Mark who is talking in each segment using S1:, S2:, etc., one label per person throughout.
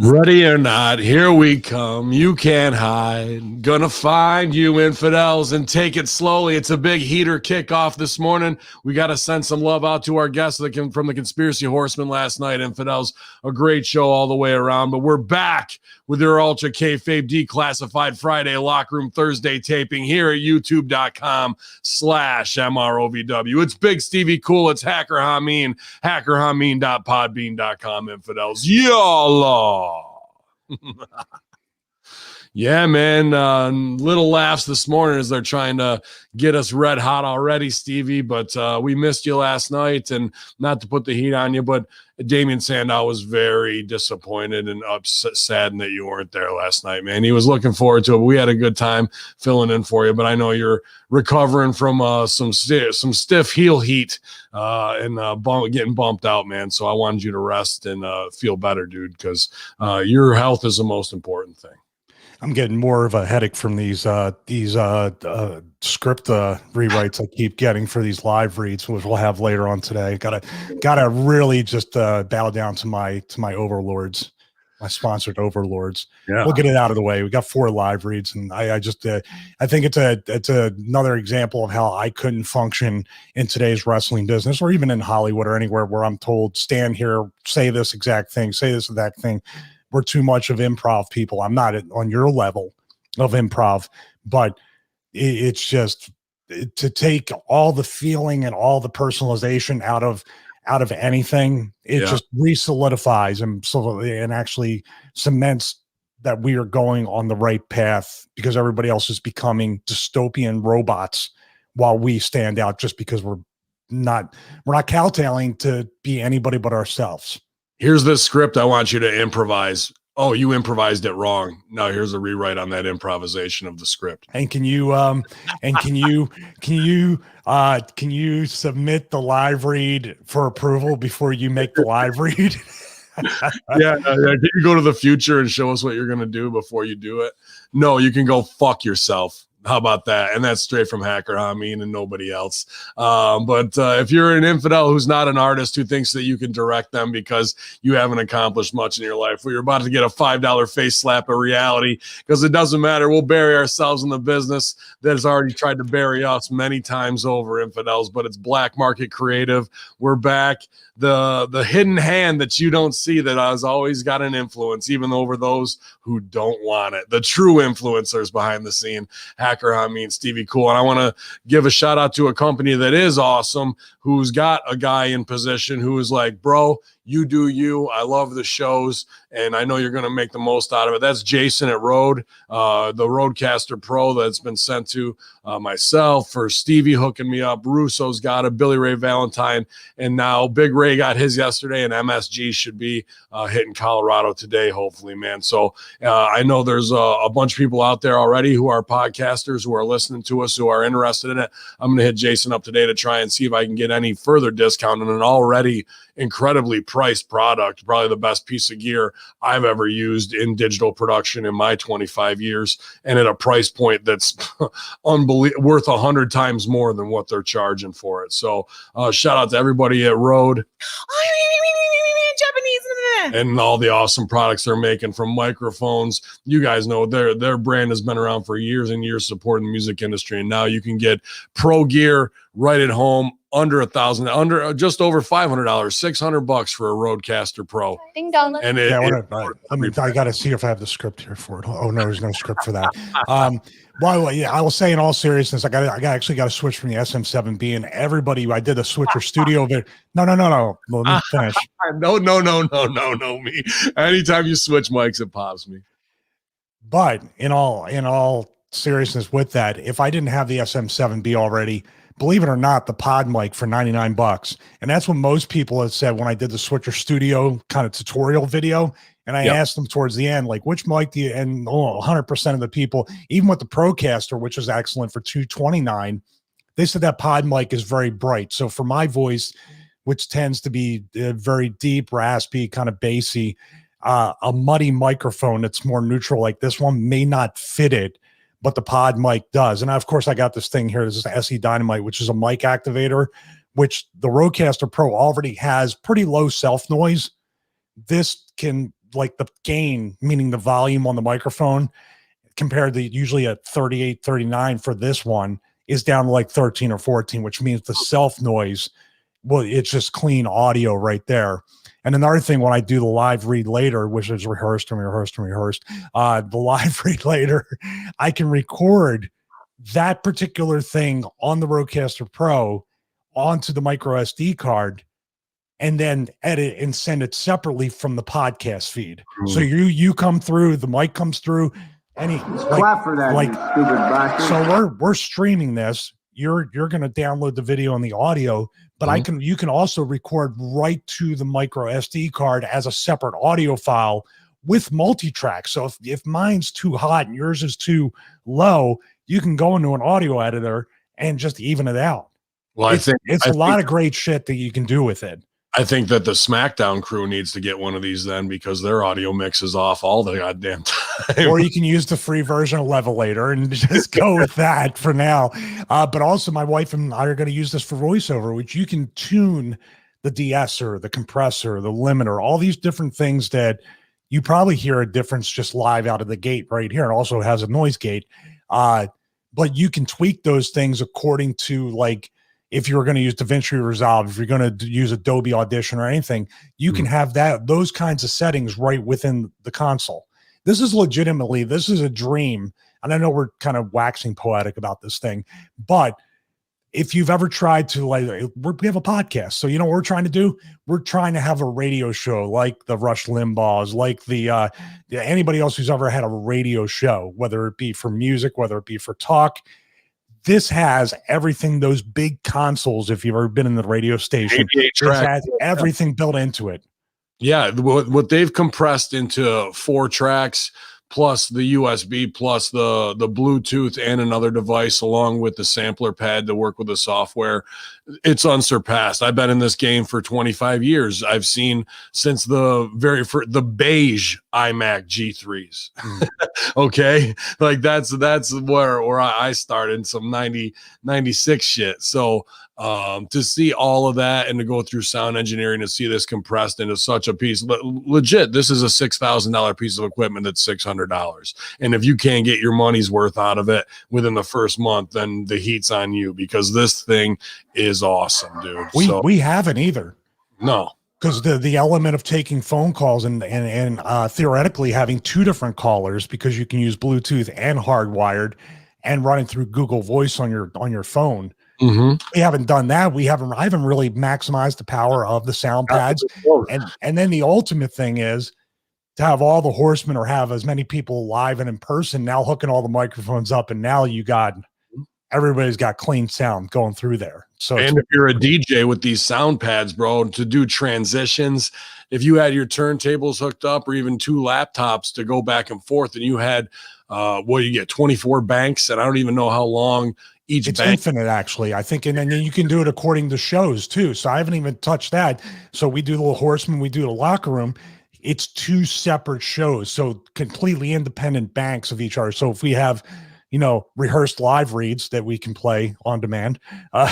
S1: Ready or not, here we come. You can't hide. Gonna find you infidels and take it slowly. It's a big heater kickoff this morning. We got to send some love out to our guests from the Conspiracy Horsemen last night, infidels. A great show all the way around. But we're back with your Ultra Kayfabe Declassified Friday Locker Room Thursday taping here at youtube.com/MROVW. It's Big Stevie Cool. It's Hacker Hamin. HackerHamin.podbean.com, infidels. YOLO. Yeah, man. Little laughs this morning as they're trying to get us red hot already, Stevie. But we missed you last night, and not to put the heat on you, but Damian Sandow was very disappointed and upset, saddened that you weren't there last night, man. He was looking forward to it. We had a good time filling in for you, but I know you're recovering from some stiff heel heat and getting bumped out, man. So I wanted you to rest and feel better, dude, because your health is the most important thing.
S2: I'm getting more of a headache from these script rewrites I keep getting for these live reads, which we'll have later on today. Gotta really just bow down to my overlords, my sponsored overlords.
S1: Yeah.
S2: We'll get it out of the way. We got 4 live reads, and I think it's another example of how I couldn't function in today's wrestling business, or even in Hollywood or anywhere where I'm told, stand here, say this exact thing, say this exact thing. We're too much of improv people. I'm not on your level of improv, but it's just to take all the feeling and all the personalization out of anything. It just re-solidifies and actually cements that we are going on the right path, because everybody else is becoming dystopian robots while we stand out just because we're not kowtowing to be anybody but ourselves.
S1: Here's this script I want you to improvise. Oh, you improvised it wrong. Now here's a rewrite on that improvisation of the script.
S2: And can you submit the live read for approval before you make the live read?
S1: Yeah. Can you go to the future and show us what you're going to do before you do it? No, you can go fuck yourself. How about that? And that's straight from Hacker Hamin and nobody else. But if you're an infidel who's not an artist, who thinks that you can direct them because you haven't accomplished much in your life, well, you're about to get a $5 face slap of reality, because it doesn't matter. We'll bury ourselves in the business that has already tried to bury us many times over, infidels, but it's black market creative. We're back. The hidden hand that you don't see that has always got an influence, even over those who don't want it. The true influencers behind the scene, Hacker Hamin, Stevie Cool. And I want to give a shout out to a company that is awesome, who's got a guy in position who is like, bro, you do you. I love the shows, and I know you're going to make the most out of it. That's Jason at Rode, the Rodecaster Pro that's been sent to myself, for Stevie hooking me up. Russo's got it, Billy Ray Valentine, and now Big Ray got his yesterday, and MSG should be hitting Colorado today, hopefully, man. So I know there's a bunch of people out there already who are podcasters, who are listening to us, who are interested in it. I'm going to hit Jason up today to try and see if I can get any further discount on an already incredibly priced product, probably the best piece of gear I've ever used in digital production in my 25 years, and at a price point that's worth 100 times more than what they're charging for it. So shout out to everybody at Rode and all the awesome products they're making, from microphones. You guys know their brand has been around for years and years supporting the music industry, and now you can get pro gear right at home, under $1,000, under just over $500, $600 for a Rodecaster Pro.
S3: Ding dong.
S1: And
S2: I got to see if I have the script here for it. Oh no, there's no script for that. Well, yeah, I will say in all seriousness, I actually got to switch from the SM7B, and everybody. I did a Switcher Studio video. No. Let me finish.
S1: No, me. Anytime you switch mics, it pops me.
S2: But in all seriousness, with that, if I didn't have the SM7B already, believe it or not, the pod mic for $99. And that's what most people have said when I did the Switcher Studio kind of tutorial video. And I asked them towards the end, like, which mic do you, and 100% of the people, even with the Procaster, which is excellent for $229, they said that pod mic is very bright. So for my voice, which tends to be very deep, raspy, kind of bassy, a muddy microphone that's more neutral like this one may not fit it, but the pod mic does. And of course, I got this thing here. This is the SE Dynamite, which is a mic activator, which the Rodecaster Pro already has pretty low self noise. This can like the gain, meaning the volume on the microphone, compared to usually at 38, 39 for this one, is down to like 13 or 14, which means the self noise, well, it's just clean audio right there. And another thing, when I do the live read later, which is rehearsed, the live read later, I can record that particular thing on the Rodecaster Pro onto the micro SD card, and then edit and send it separately from the podcast feed. So you come through, the mic comes through, and
S3: clap for that, you stupid bastard.
S2: So we're streaming this. You're going to download the video and the audio, but you can also record right to the micro SD card as a separate audio file with multi-track. So if mine's too hot and yours is too low, you can go into an audio editor and just even it out.
S1: Well, I think
S2: it's a lot of great shit that you can do with it.
S1: I think that the SmackDown crew needs to get one of these then, because their audio mix is off all the goddamn time.
S2: Or you can use the free version of Levelator and just go with that for now. But also my wife and I are going to use this for voiceover, which you can tune the de-esser, the compressor, the limiter, all these different things that you probably hear a difference just live out of the gate right here. It also has a noise gate. But you can tweak those things according to, like, if you're going to use DaVinci Resolve, if you're going to use Adobe Audition or anything, you can have those kinds of settings right within the console. This is a dream. And I know we're kind of waxing poetic about this thing, but if you've ever tried to, like, we have a podcast. So, you know what we're trying to do? We're trying to have a radio show like the Rush Limbaughs, like the anybody else who's ever had a radio show, whether it be for music, whether it be for talk. This has everything, those big consoles, if you've ever been in the radio station, it has everything built into it.
S1: Yeah, what they've compressed into 4 tracks, plus the USB, plus the Bluetooth and another device, along with the sampler pad to work with the software. It's unsurpassed. I've been in this game for 25 years. I've seen since the beige iMac G3s. Okay. Like that's where I started, some 96 shit. So to see all of that and to go through sound engineering to see this compressed into such a piece, legit, this is a $6,000 piece of equipment that's $600. And if you can't get your money's worth out of it within the first month, then the heat's on you, because this thing is awesome, dude.
S2: We haven't either.
S1: No.
S2: Because the element of taking phone calls and theoretically having 2 different callers, because you can use Bluetooth and hardwired and running through Google Voice on your phone. We haven't done that. I haven't really maximized the power of the sound pads. And then the ultimate thing is to have all the horsemen, or have as many people live and in person, now hooking all the microphones up, and now everybody's got clean sound going through there. So,
S1: and if you're a DJ with these sound pads, bro, to do transitions, if you had your turntables hooked up, or even 2 laptops to go back and forth, and you had you get 24 banks, and I don't even know how long each
S2: it's
S1: bank.
S2: Infinite, actually, I think. And then you can do it according to shows too. So I haven't even touched that. So we do the Little Horseman, we do the Locker Room. It's 2 separate shows, so completely independent banks of each other. So if we have, rehearsed live reads that we can play on demand, we're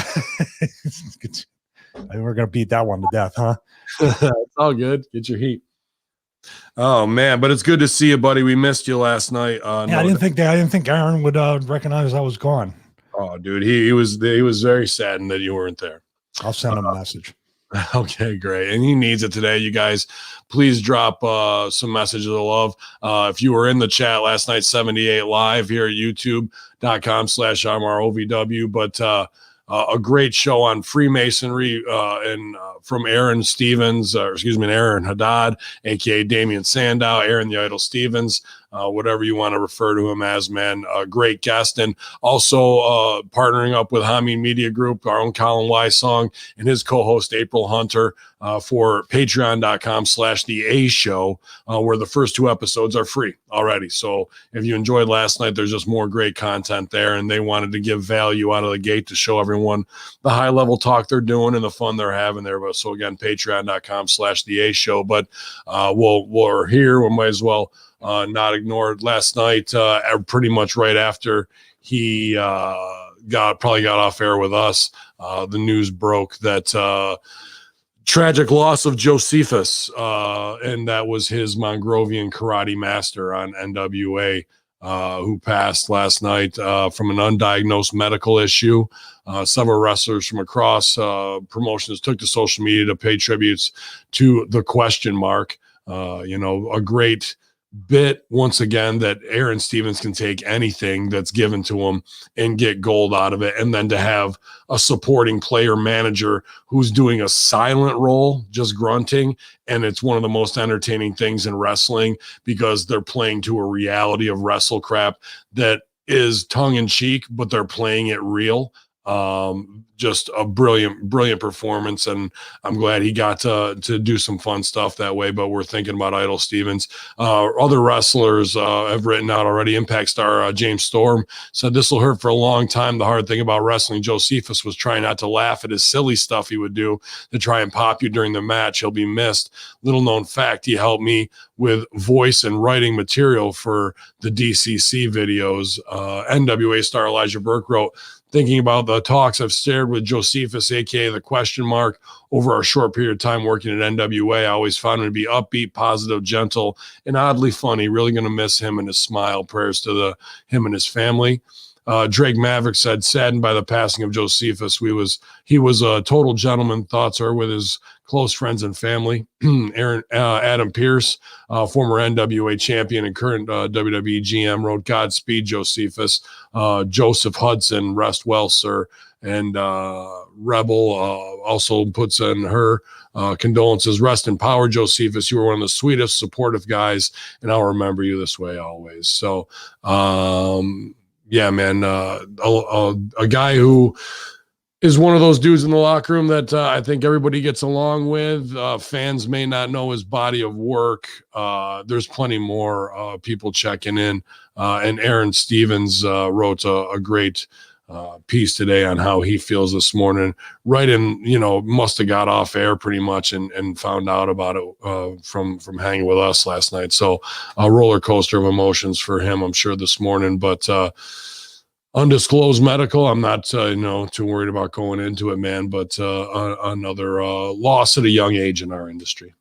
S2: going to beat that one to death, huh?
S1: It's all good. Get your heat. Oh man, but it's good to see you, buddy. We missed you last night.
S2: I didn't think Aaron would recognize I was gone.
S1: Oh, dude, he was very saddened that you weren't there.
S2: I'll send him a message.
S1: Okay, great. And he needs it today. You guys, please drop some messages of love. If you were in the chat last night, 78 live here at youtube.com/RMROVW, but a great show on Freemasonry and from Aaron Haddad, aka Damian Sandow, Aaron the Idol Stevens, whatever you want to refer to him as, man. A great guest. And also partnering up with Hamin Media Group, our own Colin Wysong and his co-host April Hunter for patreon.com/The A Show, where the first 2 episodes are free already. So if you enjoyed last night, there's just more great content there, and they wanted to give value out of the gate to show everyone the high level talk they're doing and the fun they're having there. But so again, patreon.com/The A Show. But we're here. We might as well not ignore it. Last night, pretty much right after he probably got off air with us, the news broke that tragic loss of Josephus, and that was his Mongrovian karate master on NWA, who passed last night from an undiagnosed medical issue. Several wrestlers from across promotions took to social media to pay tributes to the question mark. A great bit once again that Aaron Stevens can take anything that's given to him and get gold out of it, and then to have a supporting player manager who's doing a silent role, just grunting, and it's one of the most entertaining things in wrestling because they're playing to a reality of wrestle crap that is tongue-in-cheek, but they're playing it real. Just a brilliant performance, and I'm glad he got to do some fun stuff that way. But we're thinking about Idol Stevens. Other wrestlers have written out already. Impact star James Storm said this will hurt for a long time. The hard thing about wrestling, Josephus was trying not to laugh at his silly stuff he would do to try and pop you during the match. He'll be missed. Little known fact, he helped me with voice and writing material for the DCC videos. NWA star Elijah Burke wrote, thinking about the talks I've shared with Josephus, aka the question mark, over our short period of time working at NWA, I always found him to be upbeat, positive, gentle, and oddly funny. Really going to miss him and his smile. Prayers to him and his family. Drake Maverick said, saddened by the passing of Josephus. He was a total gentleman. Thoughts are with his close friends and family. Adam Pearce, former NWA champion and current WWE GM, wrote, Godspeed, Josephus. Joseph Hudson, rest well, sir. And Rebel also puts in her condolences. Rest in power, Josephus. You were one of the sweetest, supportive guys, and I'll remember you this way always. So, yeah, man, a guy who is one of those dudes in the locker room that I think everybody gets along with. Fans may not know his body of work. There's plenty more people checking in. And Aaron Stevens wrote a great piece today on how he feels this morning. Right in, must have got off air pretty much and found out about it from hanging with us last night. So a roller coaster of emotions for him, I'm sure, this morning. But undisclosed medical, I'm not too worried about going into it, man. But another loss at a young age in our industry.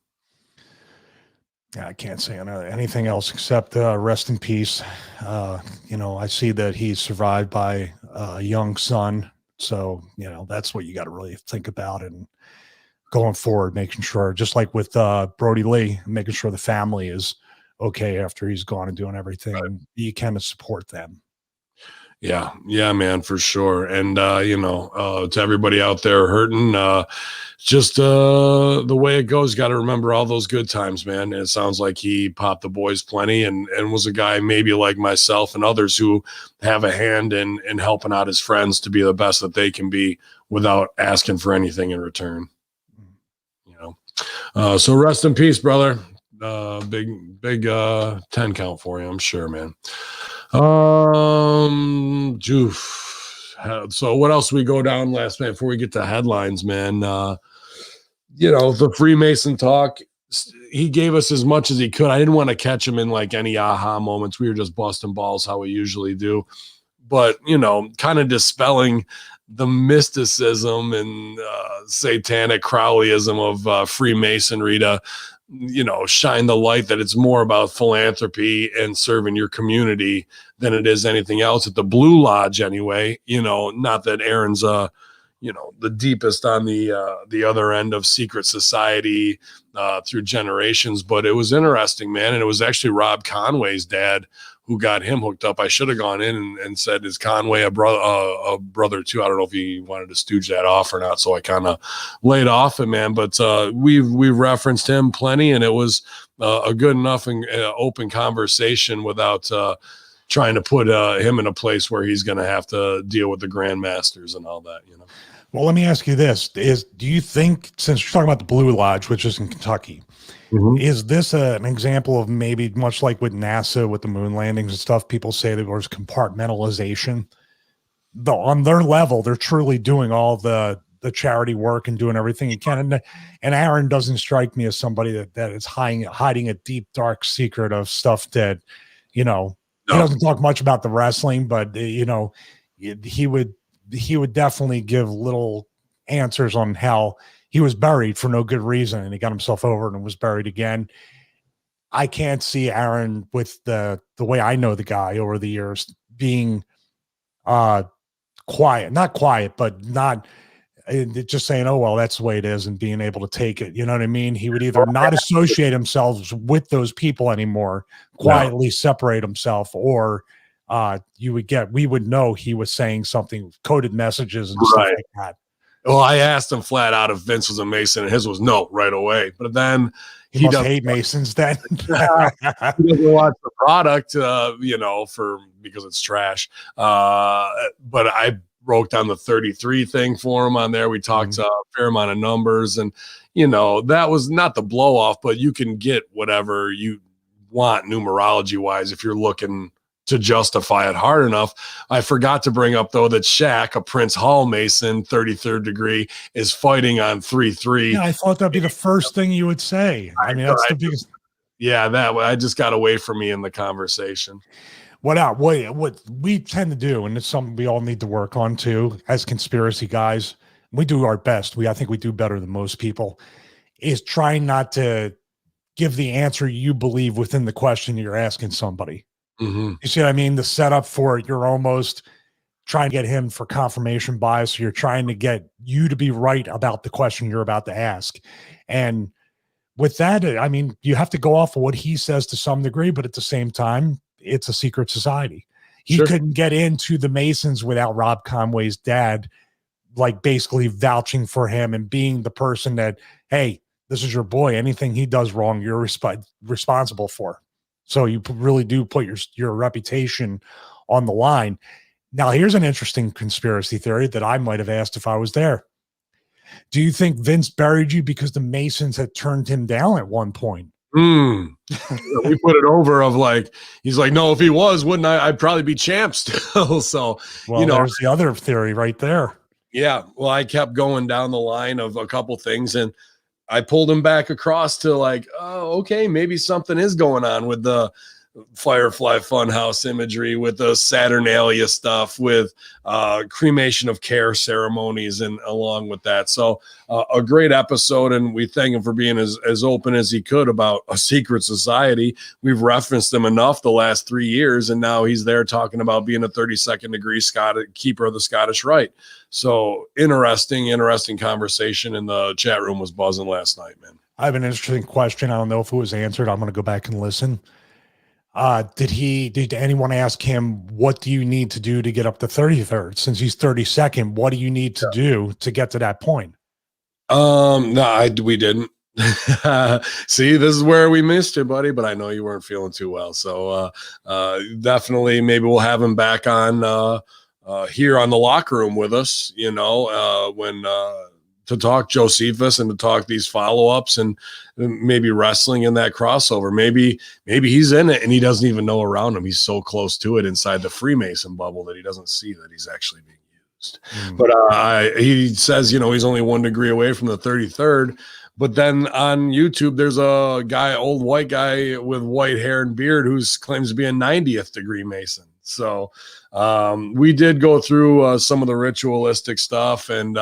S2: Yeah, I can't say anything else except rest in peace. I see that he's survived by a young son. So, that's what you got to really think about. And going forward, making sure, just like with Brody Lee, making sure the family is okay after he's gone and doing everything. Right. You can support them.
S1: Yeah, man, for sure. And, to everybody out there hurting, just the way it goes, got to remember all those good times, man. It sounds like he popped the boys plenty and was a guy maybe like myself and others who have a hand in helping out his friends to be the best that they can be without asking for anything in return. So rest in peace, brother. Big 10 count for you, I'm sure, man. So what else we go down last night before we get to headlines, man? The Freemason talk, he gave us as much as he could. I didn't want to catch him in like any aha moments. We were just busting balls how we usually do, but kind of dispelling the mysticism and satanic Crowleyism of Freemasonry to shine the light that it's more about philanthropy and serving your community than it is anything else at the Blue Lodge anyway. Not that Aaron's the deepest on the other end of secret society through generations, but it was interesting, man. And it was actually Rob Conway's dad who got him hooked up. I should have gone in and said, is Conway a brother too? I don't know if he wanted to stooge that off or not. So I kind of laid off it, man. But we've referenced him plenty, and it was a good enough and open conversation without trying to put him in a place where he's going to have to deal with the grandmasters and all that,
S2: Well, let me ask you this. Do you think, since you're talking about the Blue Lodge, which is in Kentucky, is this an example of maybe much like with NASA with the moon landings and stuff, people say that there's compartmentalization? Though on their level, they're truly doing all the charity work and doing everything you can. And Aaron doesn't strike me as somebody that is hiding a deep, dark secret of stuff that, he doesn't talk much about the wrestling, but, he would definitely give little answers on how he was buried for no good reason, and he got himself over and was buried again. I can't see Aaron, with the way I know the guy over the years, being quiet, not quiet, but not just saying, oh, well, that's the way it is, and being able to take it. You know what I mean? He would either not associate himself with those people anymore, quietly separate himself, or we would know he was saying something, coded messages and stuff like that.
S1: Well, I asked him flat out if Vince was a Mason, and his was no right away. But then
S2: he must hate Masons then.
S1: He doesn't watch the product, because it's trash. But I broke down the 33 thing for him on there. We talked a fair amount of numbers, and that was not the blow off, but you can get whatever you want numerology wise if you're looking to justify it hard enough. I forgot to bring up though that Shaq, a Prince Hall Mason, 33rd degree, is fighting on 3-3.
S2: Yeah, I thought that'd be the first thing you would say. I mean, that's the biggest.
S1: Yeah, that I just got away from me in the conversation.
S2: What we tend to do, and it's something we all need to work on too, as conspiracy guys, we do our best. I think we do better than most people, is trying not to give the answer you believe within the question you're asking somebody. You see what I mean? The setup for it, you're almost trying to get him for confirmation bias. So you're trying to get you to be right about the question you're about to ask. And with that, I mean, you have to go off of what he says to some degree, but at the same time, it's a secret society. He couldn't get into the Masons without Rob Conway's dad, like basically vouching for him and being the person that, hey, this is your boy. Anything he does wrong, you're responsible for. So you really do put your reputation on the line. Now, here's an interesting conspiracy theory that I might have asked if I was there. Do you think Vince buried you because the Masons had turned him down at one point?
S1: We put it over of like, he's like, no, if he was, wouldn't I'd probably be champ still. So,
S2: there's the other theory right there.
S1: Yeah. Well, I kept going down the line of a couple things, and I pulled him back across to like, oh, okay, maybe something is going on with the Firefly Funhouse imagery, with the Saturnalia stuff, with cremation of care ceremonies, and along with that. So a great episode, and we thank him for being as open as he could about a secret society. We've referenced him enough the last 3 years, and now he's there talking about being a 32nd degree keeper of the Scottish Rite. So interesting conversation, and the chat room was buzzing last night, man.
S2: I have an interesting question. I don't know if it was answered. I'm going to go back and listen. Did anyone ask him, what do you need to do to get up to 33rd? Since he's 32nd, what do you need to do to get to that point?
S1: No, we didn't. See, this is where we missed you, buddy, but I know you weren't feeling too well. So definitely maybe we'll have him back on here on the locker room with us, when to talk Josephus and to talk these follow-ups and maybe wrestling in that crossover. Maybe he's in it and he doesn't even know around him. He's so close to it inside the Freemason bubble that he doesn't see that he's actually being used. But he says, he's only 1 degree away from the 33rd. But then on YouTube, there's a guy, old white guy with white hair and beard, who claims to be a 90th degree Mason. So we did go through some of the ritualistic stuff and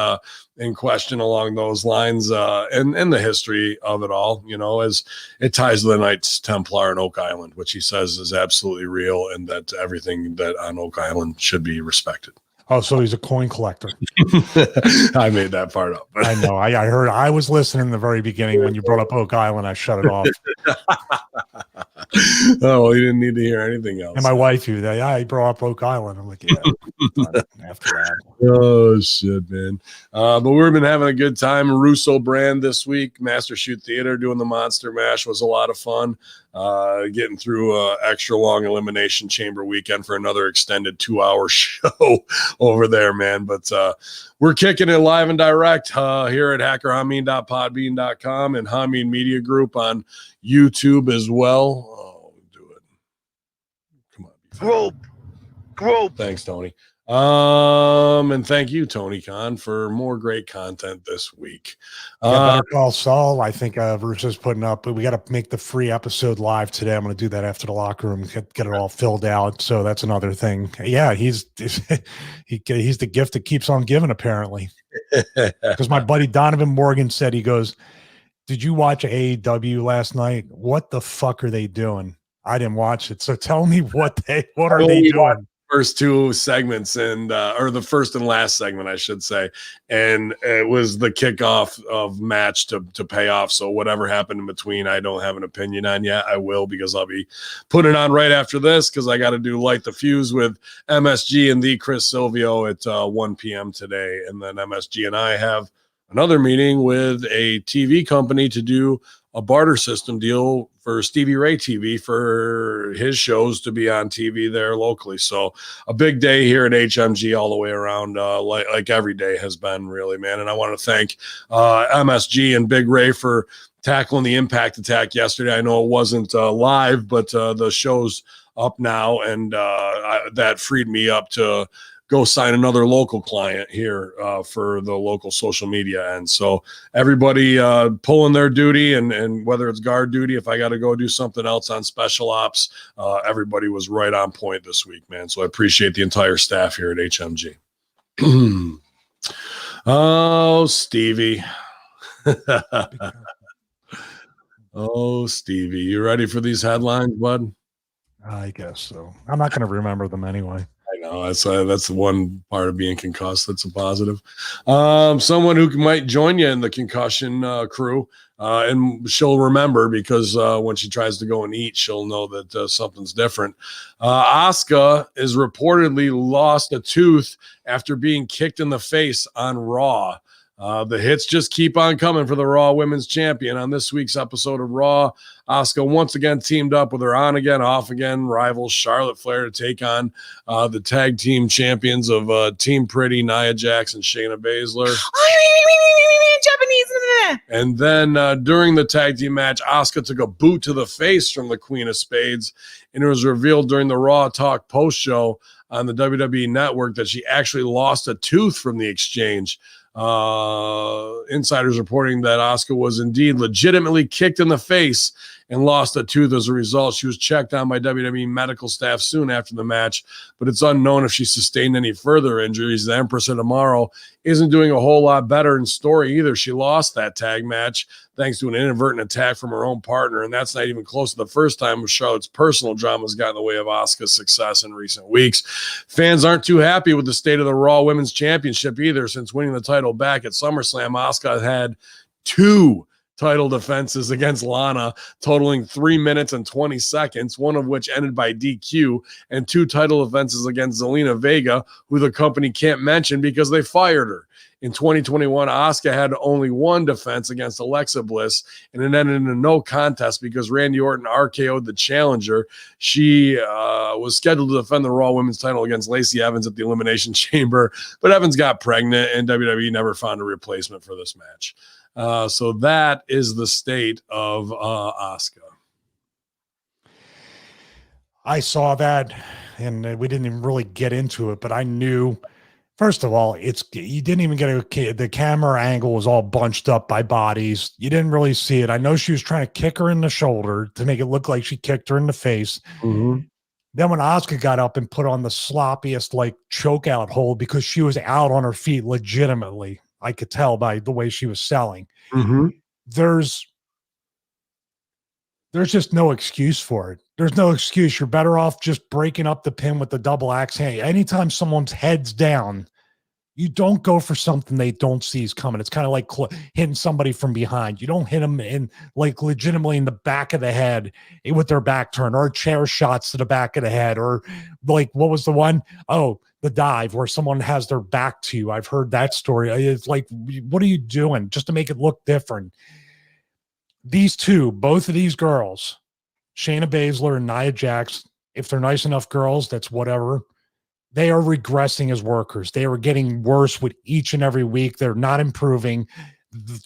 S1: question along those lines and the history of it all, as it ties to the Knights Templar in Oak Island, which he says is absolutely real, and that everything that on Oak Island should be respected.
S2: Oh, so he's a coin collector.
S1: I made that part up.
S2: I know. I heard. I was listening in the very beginning when you brought up Oak Island. I shut it off.
S1: Oh, well, you didn't need to hear anything else.
S2: And my wife, he brought up Oak Island. I'm like, yeah. After that.
S1: Oh shit, man. But we've been having a good time. Russo brand this week, Master Shoot Theater, doing the Monster Mash was a lot of fun. Getting through extra long elimination chamber weekend for another extended 2-hour show over there, man. But we're kicking it live and direct here at hackerhamin.podbean.com and Hamin Media Group on YouTube as well. Oh, do it. Come on. Grope. Thanks, Tony. And thank you, Tony Khan, for more great content this week.
S2: Better Call Saul. I think Russo's putting up, but we got to make the free episode live today. I'm going to do that after the locker room, get it all filled out. So that's another thing. Yeah, he's the gift that keeps on giving, apparently. Because my buddy Donovan Morgan said, he goes, did you watch AEW last night? What the fuck are they doing? I didn't watch it. So tell me what are they doing?
S1: First two segments and or the first and last segment, I should say, and it was the kickoff of match to pay off. So whatever happened in between, I don't have an opinion on yet. I will, because I'll be putting it on right after this, because I got to do Light the Fuse with MSG and the Chris Silvio at 1 p.m. today, and then MSG and I have another meeting with a TV company to do a barter system deal for Stevie Ray TV for his shows to be on TV there locally. So a big day here at HMG all the way around, like every day has been, really, man. And I want to thank MSG and Big Ray for tackling the Impact Attack yesterday. I know it wasn't live, but the show's up now, and that freed me up to go sign another local client here for the local social media. And so everybody pulling their duty, and whether it's guard duty, if I got to go do something else on special ops, everybody was right on point this week, man. So I appreciate the entire staff here at HMG. Oh, Stevie. Oh, Stevie, you ready for these headlines, bud?
S2: I guess so. I'm not going to remember them anyway.
S1: I know that's the one part of being concussed that's a positive. Someone who might join you in the concussion crew, and she'll remember, because when she tries to go and eat, she'll know that something's different. Asuka is reportedly lost a tooth after being kicked in the face on Raw. The hits just keep on coming for the Raw Women's Champion. On this week's episode of Raw, Asuka once again teamed up with her on again, off again rival Charlotte Flair to take on the tag team champions of Team Pretty, Nia Jax and Shayna Baszler.
S4: Japanese.
S1: And then during the tag team match, Asuka took a boot to the face from the Queen of Spades, and it was revealed during the Raw Talk post show on the WWE Network that she actually lost a tooth from the exchange. Insiders reporting that Asuka was indeed legitimately kicked in the face and lost a tooth as a result. She was checked on by WWE medical staff soon after the match, but it's unknown if she sustained any further injuries. The Empress of Tomorrow isn't doing a whole lot better in story either. She lost that tag match thanks to an inadvertent attack from her own partner, and that's not even close to the first time Charlotte's personal dramas got in the way of Asuka's success in recent weeks. Fans aren't too happy with the state of the Raw Women's Championship either. Since winning the title back at SummerSlam, Asuka had 2 title defenses against Lana, totaling 3 minutes and 20 seconds, one of which ended by DQ, and 2 title defenses against Zelina Vega, who the company can't mention because they fired her. In 2021, Asuka had only 1 defense against Alexa Bliss, and it ended in a no contest because Randy Orton RKO'd the challenger. She was scheduled to defend the Raw Women's title against Lacey Evans at the Elimination Chamber, but Evans got pregnant, and WWE never found a replacement for this match. So that is the state of Asuka.
S2: I saw that, and we didn't even really get into it, but I knew, first of all, you didn't even get the camera angle was all bunched up by bodies. You didn't really see it. I know she was trying to kick her in the shoulder to make it look like she kicked her in the face.
S1: Mm-hmm.
S2: Then when Asuka got up and put on the sloppiest choke out hold, because she was out on her feet legitimately, I could tell by the way she was selling.
S1: Mm-hmm.
S2: There's just no excuse for it. There's no excuse. You're better off just breaking up the pin with the double axe. Hey, anytime someone's head's down, you don't go for something they don't see is coming. It's kind of like hitting somebody from behind. You don't hit them in legitimately in the back of the head with their back turned, or chair shots to the back of the head, or what was the one? Oh, the dive where someone has their back to you. I've heard that story. It's like, what are you doing just to make it look different? These two, both of these girls, Shayna Baszler and Nia Jax, if they're nice enough girls, that's whatever. They are regressing as workers. They are getting worse with each and every week. They're not improving.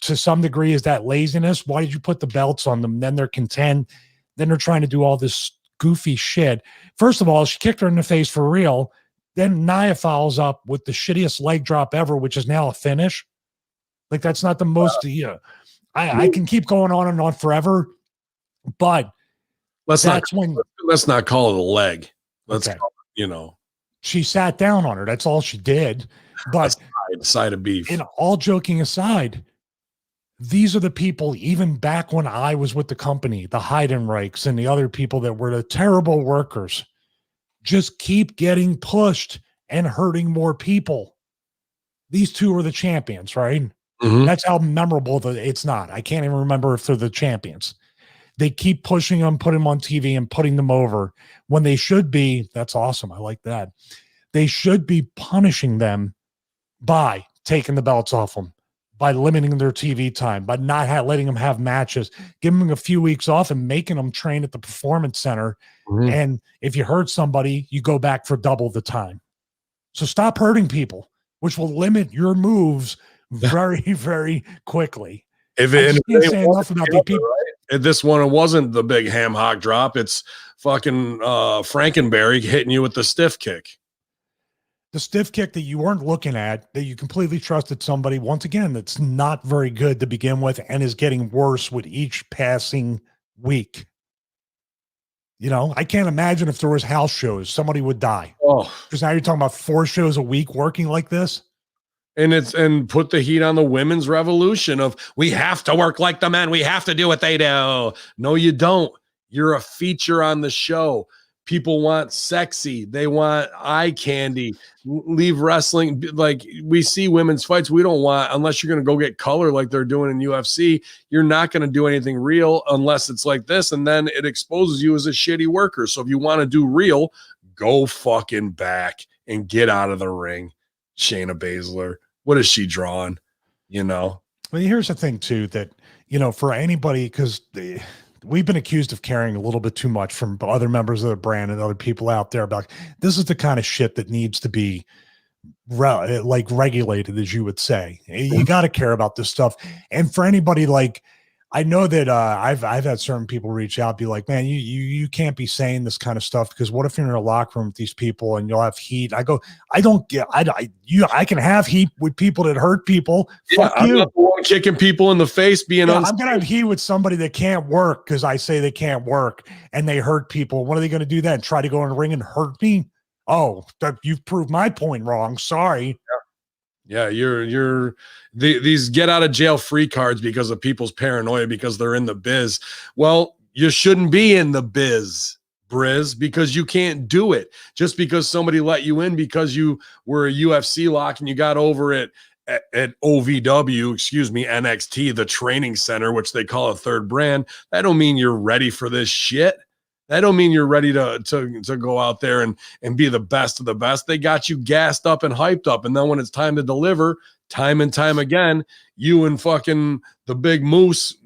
S2: To some degree, is that laziness? Why did you put the belts on them? Then they're content. Then they're trying to do all this goofy shit. First of all, she kicked her in the face for real. Then Nia follows up with the shittiest leg drop ever, which is now a finish. Like, that's not the most, I can keep going on and on forever, but
S1: let's not call it a leg. Let's call it,
S2: she sat down on her. That's all she did. But
S1: side of beef.
S2: And all joking aside, these are the people, even back when I was with the company, the Heidenreichs and the other people that were the terrible workers, just keep getting pushed and hurting more people. These two are the champions, right?
S1: Mhm.
S2: That's how memorable it's not. I can't even remember if they're the champions. They keep pushing them, putting them on TV and putting them over when they should be. That's awesome. I like that. They should be punishing them by taking the belts off them, by limiting their TV time, by not letting them have matches, giving them a few weeks off and making them train at the performance center.
S1: Mhm.
S2: And if you hurt somebody, you go back for double the time. So stop hurting people, which will limit your moves very, very quickly.
S1: If
S2: I
S1: it,
S2: just can't say enough about these people.
S1: right? This one, it wasn't the big ham hock drop. It's fucking Frankenberry hitting you with the stiff kick.
S2: The stiff kick that you weren't looking at, that you completely trusted somebody, once again, that's not very good to begin with and is getting worse with each passing week. You know, I can't imagine if there was house shows, somebody would die.
S1: Oh,
S2: because now you're talking about 4 shows a week working like this.
S1: And put the heat on the women's revolution of we have to work like the men. We have to do what they do. No, you don't. You're a feature on the show. People want sexy. They want eye candy. Leave wrestling. Like we see women's fights. We don't want, unless you're going to go get color like they're doing in UFC, you're not going to do anything real unless it's like this. And then it exposes you as a shitty worker. So if you want to do real, go fucking back and get out of the ring. Shayna Baszler. What is she drawing? You know?
S2: Well, here's the thing too, that, you know, for anybody, because we've been accused of caring a little bit too much from other members of the brand and other people out there about this is the kind of shit that needs to be regulated, as you would say. You got to care about this stuff. And for anybody, like, I know that I've had certain people reach out, be like, man, you can't be saying this kind of stuff, because what if you're in a locker room with these people and you'll have heat? I go, I don't get, I can have heat with people that hurt people.
S1: Yeah,
S2: Fuck you.
S1: I'm not the one kicking people in the face, being
S2: I'm gonna have heat with somebody that can't work because I say they can't work and they hurt people. What are they gonna do then? Try to go in the ring and hurt me? Oh, you've proved my point wrong. Sorry.
S1: Yeah, these get out of jail free cards because of people's paranoia because they're in the biz. Well, you shouldn't be in the biz, Briz, because you can't do it. Just because somebody let you in because you were a UFC lock and you got over it at OVW, NXT, the training center, which they call a third brand, that don't mean you're ready for this shit. That don't mean you're ready to go out there and be the best of the best. They got you gassed up and hyped up. And then when it's time to deliver, time and time again, you and fucking the big moose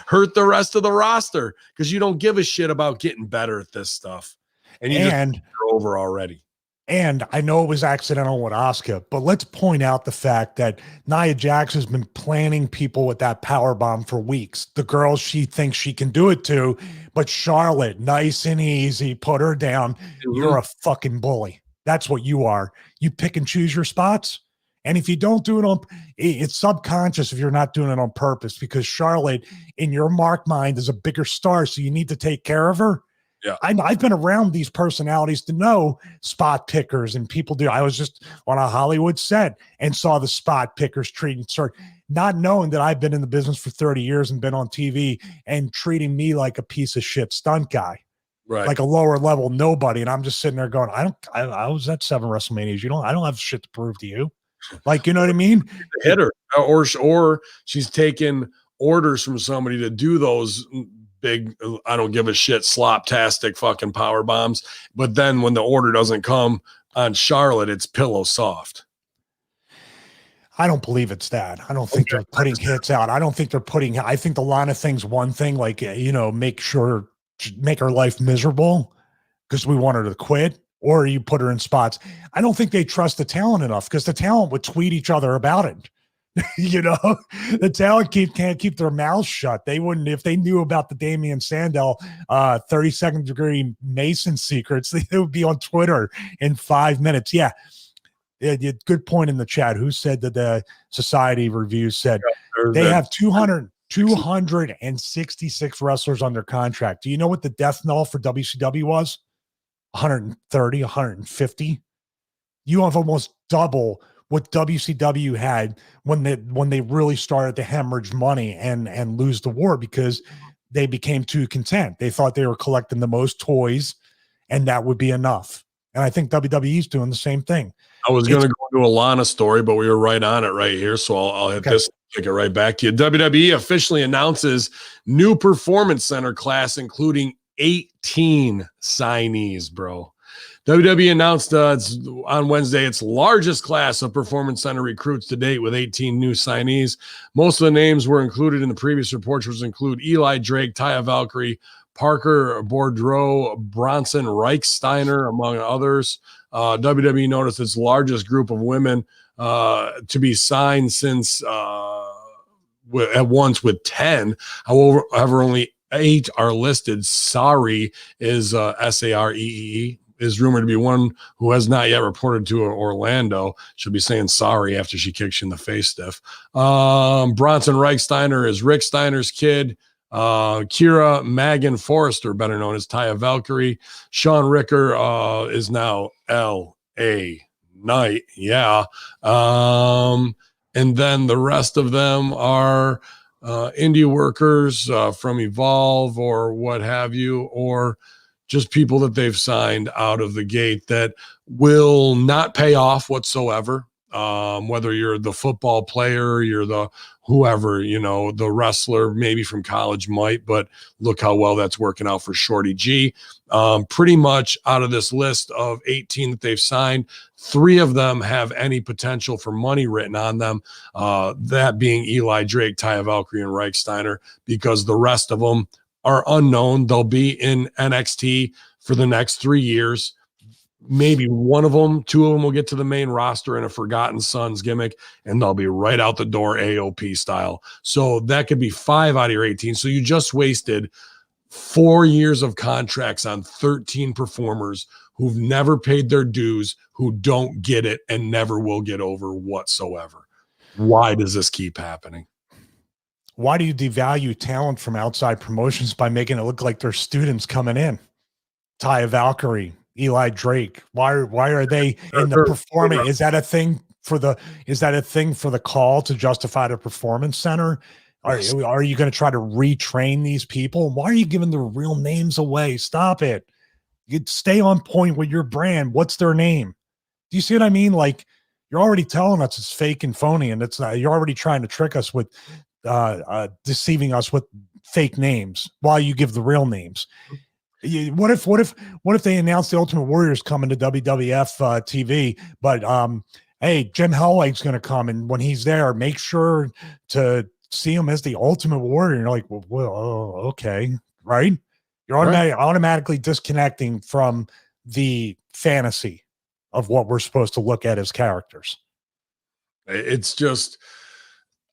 S1: hurt the rest of the roster because you don't give a shit about getting better at this stuff. And you're over already.
S2: And I know it was accidental with Asuka, but let's point out the fact that Nia Jax has been planning people with that power bomb for weeks. The girls she thinks she can do it to, but Charlotte, nice and easy, put her down. Mm-hmm. You're a fucking bully. That's what you are. You pick and choose your spots. And if you don't do it it's subconscious if you're not doing it on purpose, because Charlotte, in your mark mind, is a bigger star, so you need to take care of her.
S1: Yeah,
S2: I've been around these personalities to know spot pickers and people do. I was just on a Hollywood set and saw the spot pickers treating not knowing that I've been in the business for 30 years and been on TV and treating me like a piece of shit stunt guy,
S1: right? Like
S2: a lower level nobody. And I'm just sitting there going, I was at 7 WrestleManias. I don't have shit to prove to you. Like, you know what I mean?
S1: Hit her, or she's taking orders from somebody to do those big, I don't give a shit, slop-tastic fucking power bombs. But then when the order doesn't come on Charlotte, it's pillow soft.
S2: I don't believe it's that. I don't think they're putting hits out. I don't think they're putting, I think the line of things, one thing, like, make her life miserable because we want her to quit, or you put her in spots. I don't think they trust the talent enough because the talent would tweet each other about it. The talent can't keep their mouths shut. They wouldn't, if they knew about the Damian Sandow 32nd degree Mason secrets, they would be on Twitter in 5 minutes. Yeah, good point in the chat. Who said that the Society Review said they have 266 wrestlers under contract. Do you know what the death knell for WCW was? 130, 150. You have almost double what WCW had when they really started to hemorrhage money and lose the war, because they became too content. They thought they were collecting the most toys and that would be enough. And I think WWE is doing the same thing.
S1: I was going to go to a Lana story, but we were right on it right here. So I'll hit this, take it right back to you. WWE officially announces new performance center class, including 18 signees, bro. WWE announced on Wednesday its largest class of performance center recruits to date with 18 new signees. Most of the names were included in the previous reports, which include Eli Drake, Taya Valkyrie, Parker Boudreaux, Bronson Reichsteiner, among others. WWE noticed its largest group of women to be signed since at once with 10. However, only 8 are listed. Sari is Saree. Is rumored to be one who has not yet reported to Orlando. She'll be saying sorry after she kicks you in the face, Steph. Bronson Reichsteiner is Rick Steiner's kid. Kira Megan Forrester, better known as Taya Valkyrie. Sean Ricker is now L.A. Knight. Yeah. And then the rest of them are indie workers from Evolve or what have you, or just people that they've signed out of the gate that will not pay off whatsoever. Whether you're the football player, you're the whoever, the wrestler, maybe from college might, but look how well that's working out for Shorty G. Pretty much out of this list of 18 that they've signed, 3 of them have any potential for money written on them. That being Eli Drake, Taya Valkyrie, and Reichsteiner, because the rest of them are unknown. They'll be in NXT for the next 3 years. Maybe one of them, 2 of them will get to the main roster in a Forgotten Sons gimmick, and they'll be right out the door AOP style. So that could be 5 out of your 18. So you just wasted 4 years of contracts on 13 performers who've never paid their dues, who don't get it and never will get over whatsoever. Why does this keep happening?
S2: Why do you devalue talent from outside promotions by making it look like they're students coming in? Taya Valkyrie, Eli Drake. Why are they in the performance? Is that a thing for the call to justify the performance center? Are you going to try to retrain these people? Why are you giving their real names away? Stop it. You'd stay on point with your brand. What's their name? Do you see what I mean? Like, you're already telling us it's fake and phony, and it's not. You're already trying to trick us with deceiving us with fake names while you give the real names. What if they announce the Ultimate Warrior's coming to WWF TV, but hey, Jim Hellwight's going to come, and when he's there, make sure to see him as the Ultimate Warrior. And you're like, well, okay, right? You're automatically disconnecting from the fantasy of what we're supposed to look at as characters.
S1: It's just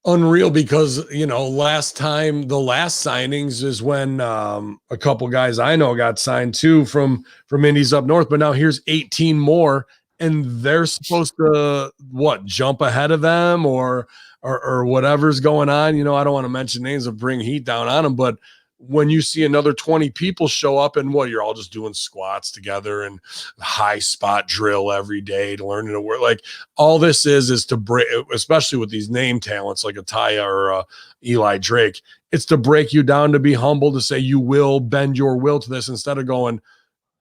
S1: unreal because, the last signings is when a couple guys I know got signed too from indies up north, but now here's 18 more, and they're supposed to jump ahead of them or whatever's going on. I don't want to mention names of bring heat down on them, but when you see another 20 people show up and you're all just doing squats together and high spot drill every day to learn to work. Like, all this is to break, especially with these name talents like a Taya or a Eli Drake, it's to break you down, to be humble, to say you will bend your will to this, instead of going,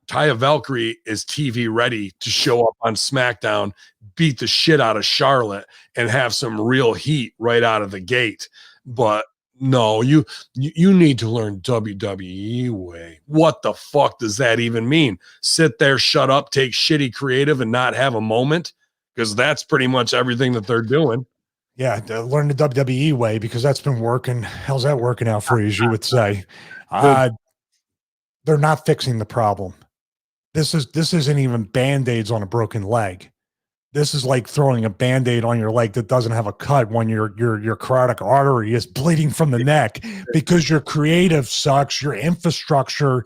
S1: Taya Valkyrie is TV ready to show up on SmackDown, beat the shit out of Charlotte, and have some real heat right out of the gate. But no, you need to learn WWE way. What the fuck does that even mean? Sit there, shut up, take shitty creative, and not have a moment? Because that's pretty much everything that they're doing.
S2: Yeah, learn the WWE way, because that's been working. How's that working out for you, as you would say? They're not fixing the problem. This isn't even Band-Aids on a broken leg. This is like throwing a Band-Aid on your leg that doesn't have a cut when your carotid artery is bleeding from the neck, because your creative sucks, your infrastructure,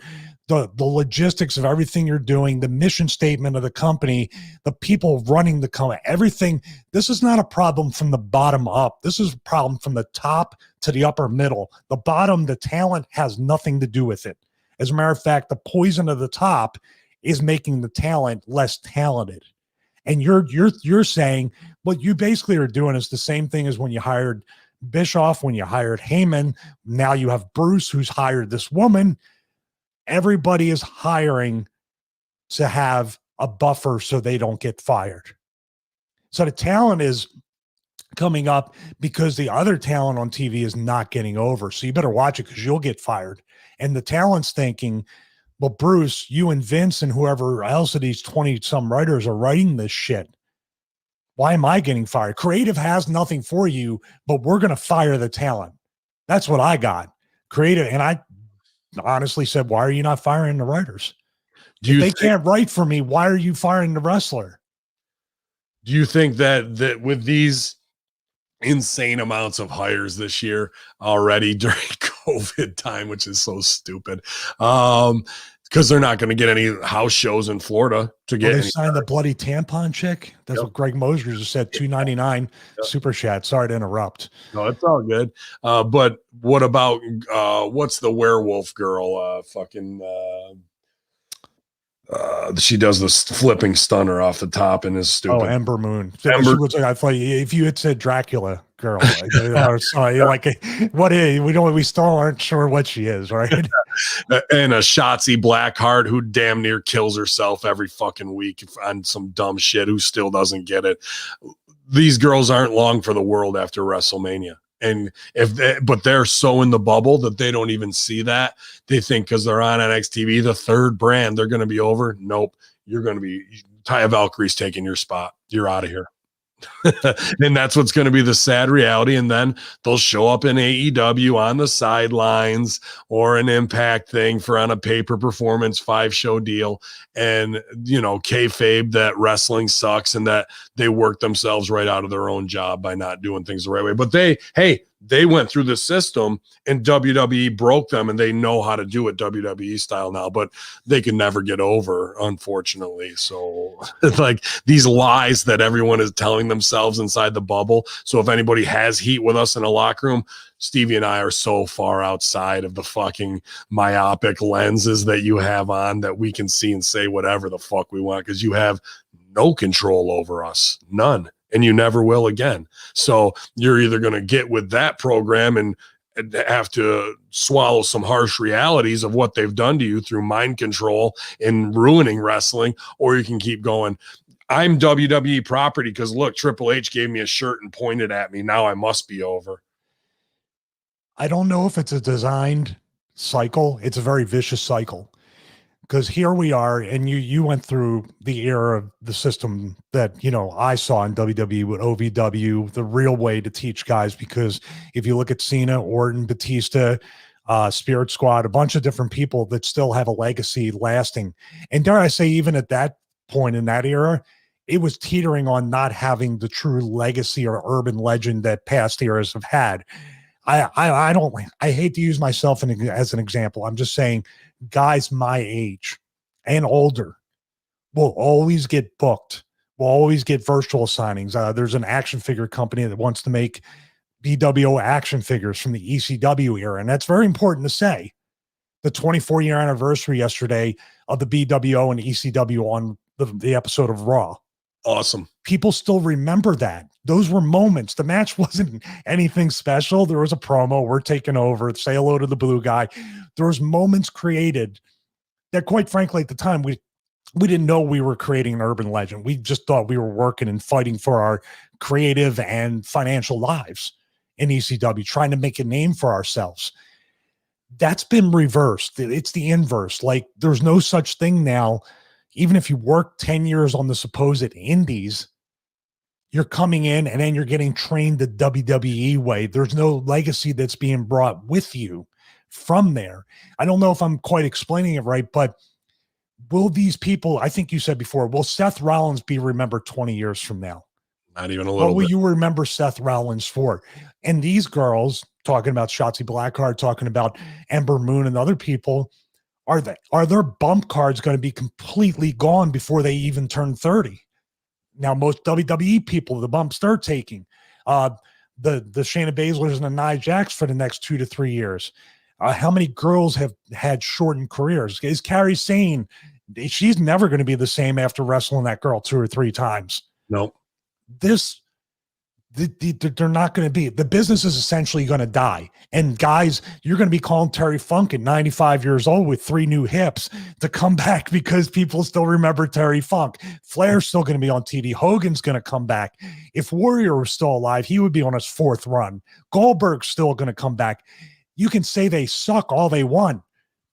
S2: the logistics of everything you're doing, the mission statement of the company, the people running the company, everything. This is not a problem from the bottom up. This is a problem from the top to the upper middle. The bottom, the talent, has nothing to do with it. As a matter of fact, the poison of the top is making the talent less talented. And you're saying, what you basically are doing is the same thing as when you hired Bischoff, when you hired Hamin. Now you have Bruce, who's hired this woman. Everybody is hiring to have a buffer so they don't get fired. So the talent is coming up because the other talent on TV is not getting over. So you better watch it because you'll get fired. And the talent's thinking, well, Bruce, you and Vince and whoever else of these 20-some writers are writing this shit. Why am I getting fired? Creative has nothing for you, but we're going to fire the talent. That's what I got. Creative. And I honestly said, why are you not firing the writers? If they can't write for me, why are you firing the wrestler?
S1: Do you think that with these insane amounts of hires this year already during COVID time, which is so stupid, because they're not going to get any house shows in Florida to get.
S2: They signed the bloody tampon chick. That's what Greg Mosier just said. $2.99 super chat. Sorry to interrupt.
S1: No, it's all good. But what about what's the werewolf girl? She does this flipping stunner off the top and is stupid.
S2: Oh, Ember Moon. I thought if you had said Dracula girl, we still aren't sure what she is, right?
S1: And a Shotzi Blackheart who damn near kills herself every fucking week on some dumb shit who still doesn't get it. These girls aren't long for the world after WrestleMania. And but they're so in the bubble that they don't even see that. They think because they're on NXT, the third brand, they're going to be over. Nope. You're going to be Taya Valkyrie's taking your spot. You're out of here. And that's what's going to be the sad reality. And then they'll show up in AEW on the sidelines or an Impact thing for on a paper performance 5-show deal. And, kayfabe that wrestling sucks and that they work themselves right out of their own job by not doing things the right way. But they went through the system and WWE broke them and they know how to do it WWE style now, but they can never get over, unfortunately. So it's like these lies that everyone is telling themselves inside the bubble. So if anybody has heat with us in a locker room, Stevie and I are so far outside of the fucking myopic lenses that you have on that we can see and say whatever the fuck we want because you have no control over us. None. And you never will again. So you're either going to get with that program and have to swallow some harsh realities of what they've done to you through mind control and ruining wrestling, or you can keep going. I'm WWE property because look, Triple H gave me a shirt and pointed at me. Now I must be over.
S2: I don't know if it's a designed cycle. It's a very vicious cycle. Because here we are, and you went through the era of the system that, I saw in WWE with OVW, the real way to teach guys. Because if you look at Cena, Orton, Batista, Spirit Squad, a bunch of different people that still have a legacy lasting. And dare I say, even at that point in that era, it was teetering on not having the true legacy or urban legend that past eras have had. I hate to use myself as an example. I'm just saying guys my age and older will always get booked, will always get virtual signings. There's an action figure company that wants to make BWO action figures from the ECW era. And that's very important to say. The 24-year anniversary yesterday of the BWO and ECW on the episode of Raw.
S1: Awesome.
S2: People still remember that. Those were moments. The match wasn't anything special. There was a promo. We're taking over. Say hello to the blue guy. There was moments created that, quite frankly, at the time, we didn't know we were creating an urban legend. We just thought we were working and fighting for our creative and financial lives in ECW, trying to make a name for ourselves. That's been reversed. It's the inverse. Like, there's no such thing now. Even if you work 10 years on the supposed indies, you're coming in and then you're getting trained the WWE way. There's no legacy that's being brought with you from there. I don't know if I'm quite explaining it right, but will these people, I think you said before, will Seth Rollins be remembered 20 years from now?
S1: Not even a little bit.
S2: What will you remember Seth Rollins for? And these girls, talking about Shotzi Blackheart, talking about Ember Moon and other people, are their bump cards going to be completely gone before they even turn 30? Now, most WWE people, the bumps they're taking, the Shayna Baszlers and the Nia Jax for the next 2 to 3 years. How many girls have had shortened careers? Is Kairi Sane? She's never going to be the same after wrestling that girl 2 or 3 times.
S1: Nope.
S2: This they're not going to be. The business is essentially going to die. And guys, you're going to be calling Terry Funk at 95 years old with 3 new hips to come back because people still remember Terry Funk. Flair's still going to be on TV. Hogan's going to come back. If Warrior was still alive, he would be on his 4th run. Goldberg's still going to come back. You can say they suck all they want,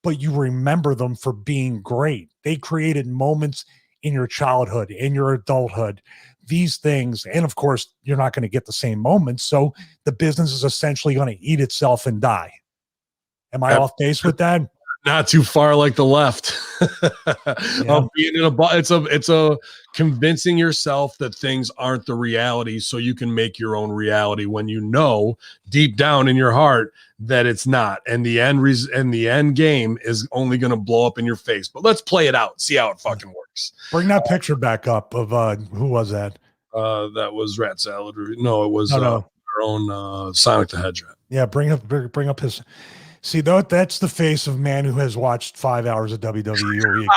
S2: but you remember them for being great. They created moments in your childhood, in your adulthood, these things. And of course, you're not going to get the same moments. So the business is essentially going to eat itself and die. Am I off base with that?
S1: Not too far like the left. Being in it's a convincing yourself that things aren't the reality so you can make your own reality when you know deep down in your heart that it's not, and the end game is only going to blow up in your face. But let's play it out, see how it fucking works.
S2: Bring that picture back up of who was that?
S1: That was Rat Salad. No, it was
S2: no.
S1: our own Sonic the Hedgehog.
S2: Yeah, bring up his. See, though, that's the face of man who has watched 5 hours of WWE a week.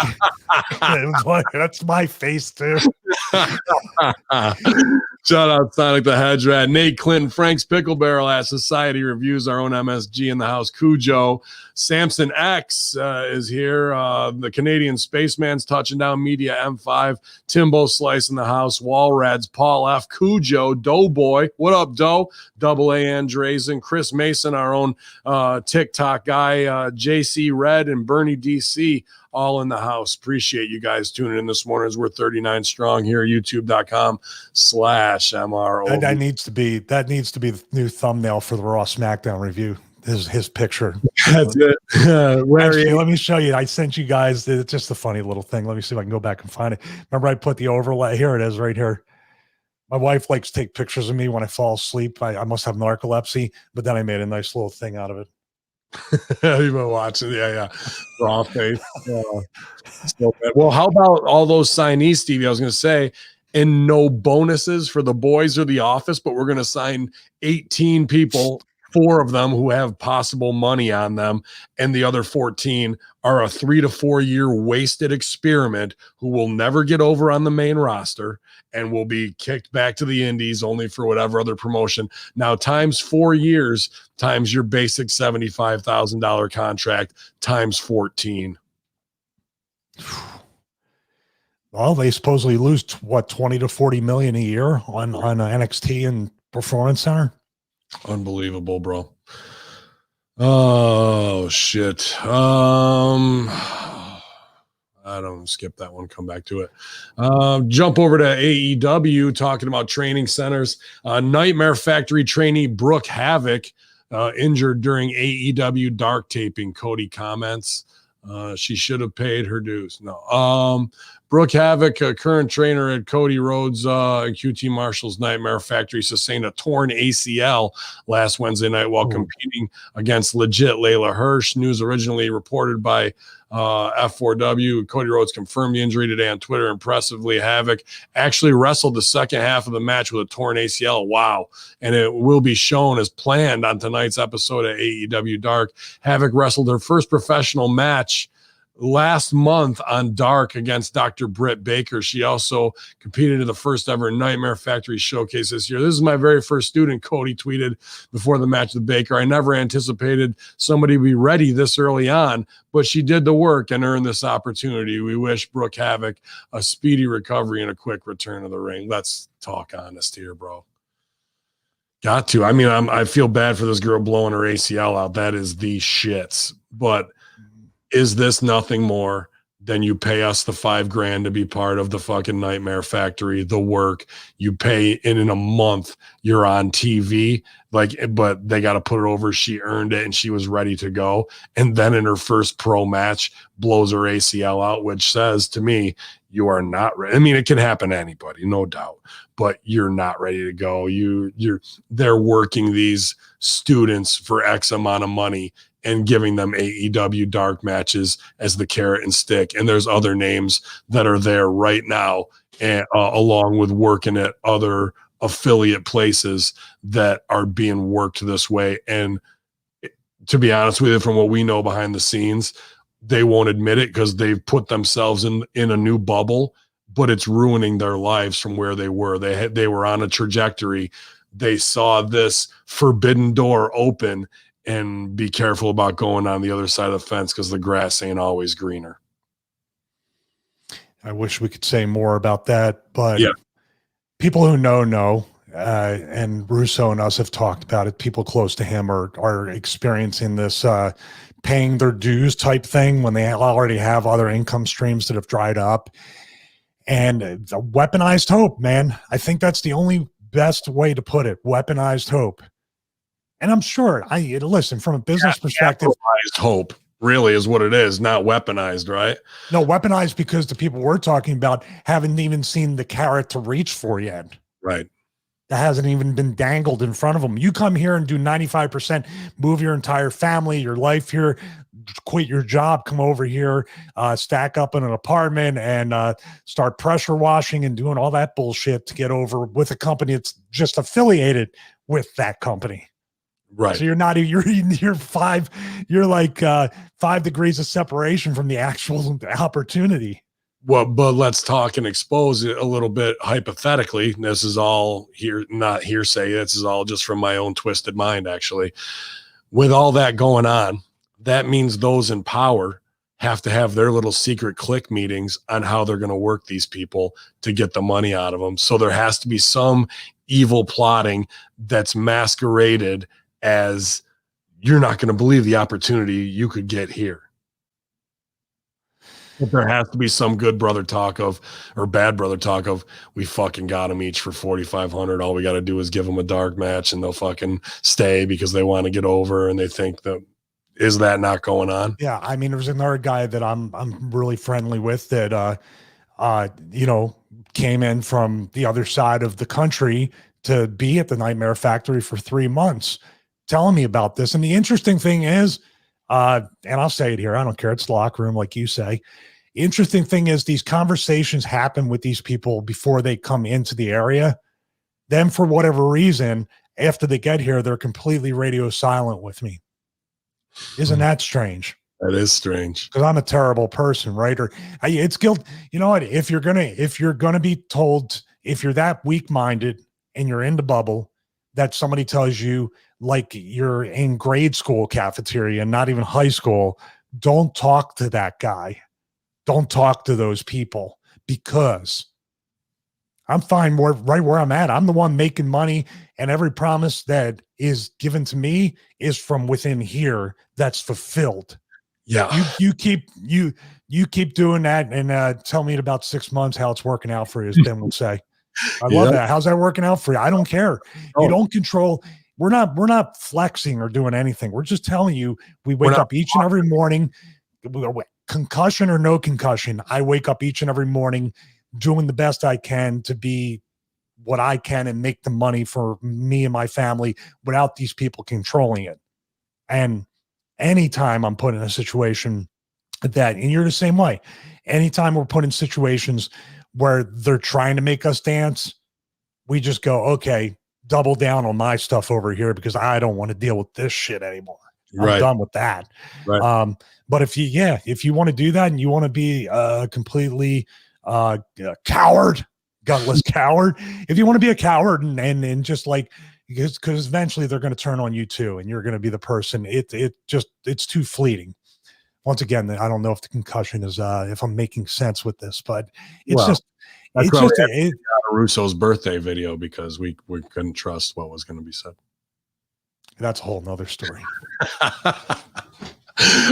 S2: That's my face too.
S1: Shout out Sonic the Hedgehog. Nate Clinton, Frank's Pickle Barrel at Society Reviews, our own MSG in the house. Cujo. Samson X is here. The Canadian Spaceman's touching down. Media M5. Timbo Slice in the house. Wallrads. Paul F. Cujo. Doughboy. What up, Doe? Double A. Andrezen. Chris Mason, our own TikTok guy. JC Red and Bernie DC. All in the house. Appreciate you guys tuning in this morning as we're 39 strong here. YouTube.com/MRO.
S2: That needs to be the new thumbnail for the Raw SmackDown review. His picture.
S1: That's it.
S2: Actually, let me show you. I sent you guys. It's just a funny little thing. Let me see if I can go back and find it. Remember, I put the overlay. Here it is, right here. My wife likes to take pictures of me when I fall asleep. I must have narcolepsy, but then I made a nice little thing out of it.
S1: You've been watching, yeah. Raw face. Well, how about all those signees, Stevie? I was going to say, and no bonuses for the boys or the office, but we're going to sign 18 people, 4 of them who have possible money on them, and the other 14 are a 3 to 4 year wasted experiment who will never get over on the main roster and will be kicked back to the indies only for whatever other promotion. Now, times 4 years, times your basic $75,000 contract, times 14.
S2: Well, they supposedly lose 20 to 40 million a year on NXT and Performance Center.
S1: Unbelievable, bro. Oh shit. I don't skip that one. Come back to it. Jump over to AEW, talking about training centers. Nightmare Factory trainee Brooke Havoc injured during AEW Dark taping. Cody comments. She should have paid her dues. No. Brooke Havoc, a current trainer at Cody Rhodes and QT Marshall's Nightmare Factory, sustained a torn ACL last Wednesday night while competing against legit Layla Hirsch. News originally reported by F4W. Cody Rhodes confirmed the injury today on Twitter. Impressively, Havoc actually wrestled the second half of the match with a torn ACL. Wow. And it will be shown as planned on tonight's episode of AEW Dark. Havoc wrestled her first professional match last month on Dark against Dr. Britt Baker. She also competed in the first ever Nightmare Factory showcase this year. This is my very first student, Cody tweeted before the match with Baker. I never anticipated somebody would be ready this early on, but she did the work and earned this opportunity. We wish Brooke Havoc a speedy recovery and a quick return to the ring. Let's talk honest here, bro. Got to. I mean, I feel bad for this girl blowing her ACL out. That is the shits. But is this nothing more than you pay us the $5,000 to be part of the fucking Nightmare Factory, the work you pay, and in a month you're on TV, but they got to put it over. She earned it and she was ready to go. And then in her first pro match blows her ACL out, which says to me, you are not ready. I mean, it can happen to anybody, no doubt, but you're not ready to go. They're working these students for X amount of money and giving them AEW Dark matches as the carrot and stick. And there's other names that are there right now, and along with working at other affiliate places that are being worked this way. And to be honest with you, from what we know behind the scenes, they won't admit it because they've put themselves in a new bubble, but it's ruining their lives from where they were. They were on a trajectory they saw this forbidden door open, and be careful about going on the other side of the fence because the grass ain't always greener.
S2: I wish we could say more about that, but
S1: Yeah.
S2: people who know, and Russo and us have talked about it. People close to him are experiencing this paying their dues type thing when they already have other income streams that have dried up. And the weaponized hope, man. I think that's the only best way to put it. Weaponized hope. And I'm sure, listen, from a business perspective,
S1: weaponized hope really is what it is, not weaponized, right?
S2: No, weaponized because the people we're talking about haven't even seen the carrot to reach for yet.
S1: Right.
S2: That hasn't even been dangled in front of them. You come here and do 95%, move your entire family, your life here, quit your job, come over here, stack up in an apartment and start pressure washing and doing all that bullshit to get over with a company that's just affiliated with that company.
S1: Right.
S2: So you're like 5 degrees of separation from the actual opportunity.
S1: Well, but let's talk and expose it a little bit hypothetically. This is all here, not hearsay. This is all just from my own twisted mind, actually. With all that going on, that means those in power have to have their little secret clique meetings on how they're going to work these people to get the money out of them. So there has to be some evil plotting that's masqueraded as you're not going to believe the opportunity you could get here. But there has to be some good brother talk of, or bad brother talk of, we fucking got them each for 4,500. All we got to do is give them a dark match and they'll fucking stay because they want to get over and they think that, is that not going on?
S2: Yeah. I mean, there's another guy that I'm really friendly with that, came in from the other side of the country to be at the Nightmare Factory for 3 months telling me about this. And the interesting thing is, and I'll say it here, I don't care. It's the locker room, like you say. Interesting thing is these conversations happen with these people before they come into the area. Then for whatever reason, after they get here, they're completely radio silent with me. Isn't that strange?
S1: That is strange.
S2: Because I'm a terrible person, right? Or it's guilt. You know what? If you're gonna be told, if you're that weak-minded and you're in the bubble, that somebody tells you like you're in grade school cafeteria and not even high school, don't talk to that guy. Don't talk to those people because I'm fine right where I'm at. I'm the one making money, and every promise that is given to me is from within here that's fulfilled.
S1: Yeah.
S2: You keep doing that and tell me in about 6 months how it's working out for you, as Ben would say. I love that. How's that working out for you? I don't care. You don't control. We're not flexing or doing anything. We're just telling you we wake up each and every morning, concussion or no concussion. I wake up each and every morning doing the best I can to be what I can and make the money for me and my family without these people controlling it. And anytime I'm put in a situation that, and you're the same way, anytime we're put in situations where they're trying to make us dance, we just go, okay, double down on my stuff over here because I don't want to deal with this shit anymore. I'm done with that.
S1: Right.
S2: But if you want to do that and you want to be completely coward, gutless coward, if you want to be a coward and just like, because eventually they're going to turn on you too, and you're going to be the person. It's too fleeting. Once again, I don't know if the concussion is if I'm making sense with this, but it's
S1: Russo's birthday video because we couldn't trust what was going to be said.
S2: That's a whole nother story.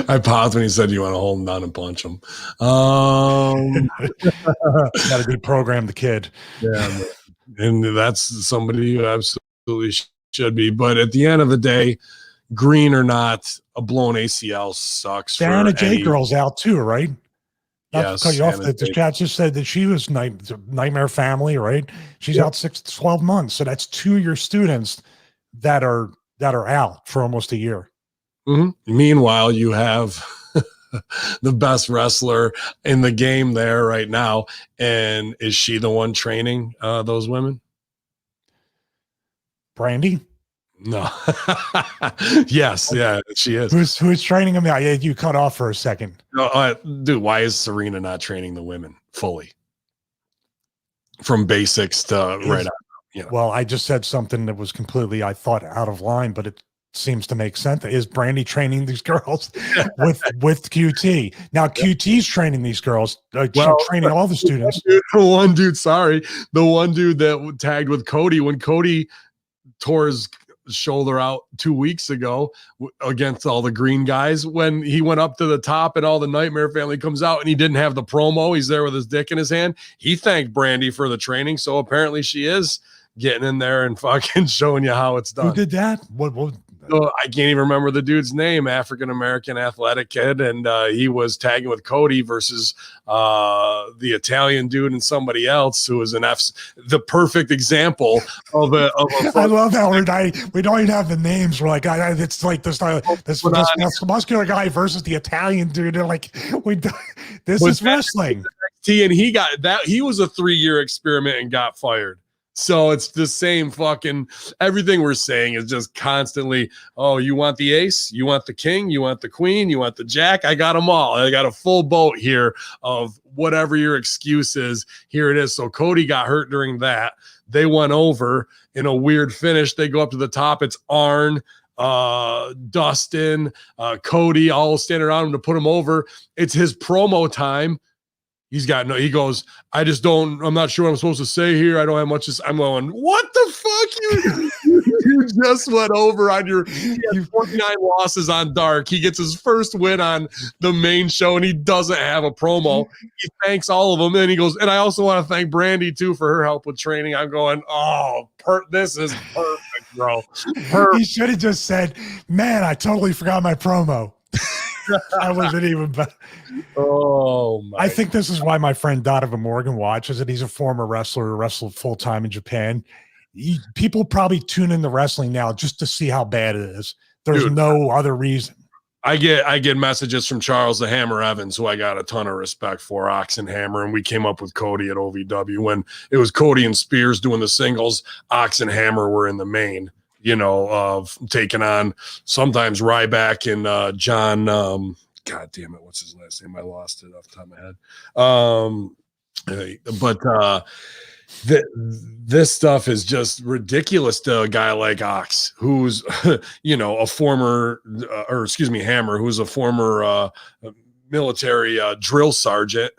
S1: I paused when he said you want to hold him down and punch him.
S2: Got to deprogram the kid.
S1: Yeah, and that's somebody who absolutely should be. But at the end of the day, green or not, a blown ACL sucks.
S2: Diana J. Girl's out too, right?
S1: Yes.
S2: Cut you off. The chat just said that she was Nightmare Family, right? She's out 6 to 12 months. So that's 2 of your students that are out for almost a year.
S1: Mm-hmm. Meanwhile, you have the best wrestler in the game there right now. And is she the one training those women?
S2: Brandy?
S1: No. Yes, yeah, she is.
S2: Who's training them? Yeah, you cut off for a second.
S1: Dude, why is Serena not training the women fully? From basics to right on.
S2: Well, I just said something that was completely, I thought, out of line, but it seems to make sense. Is Brandy training these girls with QT? Now QT's training these girls, training all the students.
S1: The one dude that tagged with Cody when Cody tore his shoulder out 2 weeks ago against all the green guys, when he went up to the top and all the Nightmare family comes out and he didn't have the promo, he's there with his dick in his hand. He thanked Brandy for the training, so apparently she is getting in there and fucking showing you how it's done.
S2: Who did that? What
S1: I can't even remember the dude's name, African-American athletic kid. And he was tagging with Cody versus the Italian dude and somebody else who was the perfect example of a
S2: I love that we don't even have the names. We're like, it's like this muscular guy versus the Italian dude. They're like, this is wrestling.
S1: And he got that. He was a 3-year experiment and got fired. So it's the same fucking, everything we're saying is just constantly, oh, you want the ace, you want the king, you want the queen, you want the jack. I got them all. I got a full boat here of whatever your excuse is. Here it is. So Cody got hurt during that. They went over in a weird finish. They go up to the top. It's Arn, Dustin, Cody, all standing around him to put him over. It's his promo time. He goes, I'm not sure what I'm supposed to say here. I don't have much. I'm going, what the fuck? You just went over on your 49 losses on Dark. He gets his first win on the main show and he doesn't have a promo. He thanks all of them. And he goes, and I also want to thank Brandy too for her help with training. I'm going, this is perfect, bro.
S2: He should have just said, man, I totally forgot my promo. I wasn't even. I think this is why my friend Donovan Morgan watches it. He's a former wrestler who wrestled full time in Japan. People probably tune into wrestling now just to see how bad it is. There's no other reason.
S1: I get messages from Charles the Hammer Evans, who I got a ton of respect for, Ox and Hammer, and we came up with Cody at OVW when it was Cody and Spears doing the singles. Ox and Hammer were in the main. Of taking on sometimes Ryback and John. God damn it, what's his last name? I lost it off the top of my head. But this stuff is just ridiculous to a guy like Ox, who's a former, Hammer, who's a former military drill sergeant,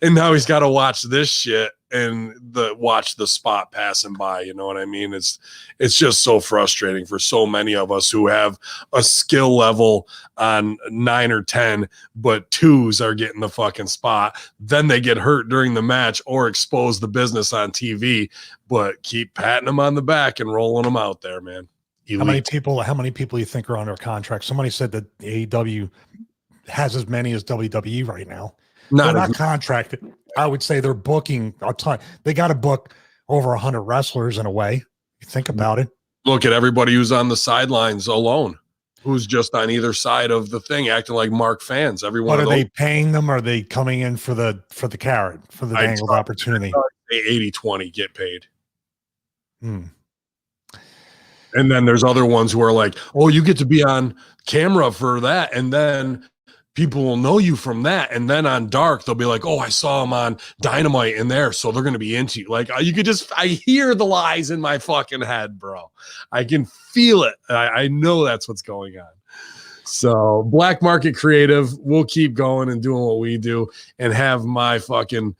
S1: and now he's got to watch this shit and watch the spot passing by. You know what I mean? It's just so frustrating for so many of us who have a skill level on 9 or 10, but 2s are getting the fucking spot. Then they get hurt during the match or expose the business on TV, but keep patting them on the back and rolling them out there, man. Elite.
S2: How many people you think are under contract? Somebody said that AEW has as many as WWE right now. They're not contracted. I would say they're booking a ton. They got to book over 100 wrestlers in a way. You think about it.
S1: Look at everybody who's on the sidelines alone, who's just on either side of the thing, acting like Mark fans. Everyone.
S2: What are they paying them? Or are they coming in for the carrot, for the dangled opportunity?
S1: 80-20 get paid. And then there's other ones who are like, oh, you get to be on camera for that, and then people will know you from that. And then on Dark, they'll be like, oh, I saw him on Dynamite in there, so they're going to be into you. Like, I hear the lies in my fucking head, bro. I can feel it. I know that's what's going on. So Black Market Creative, we'll keep going and doing what we do and have my fucking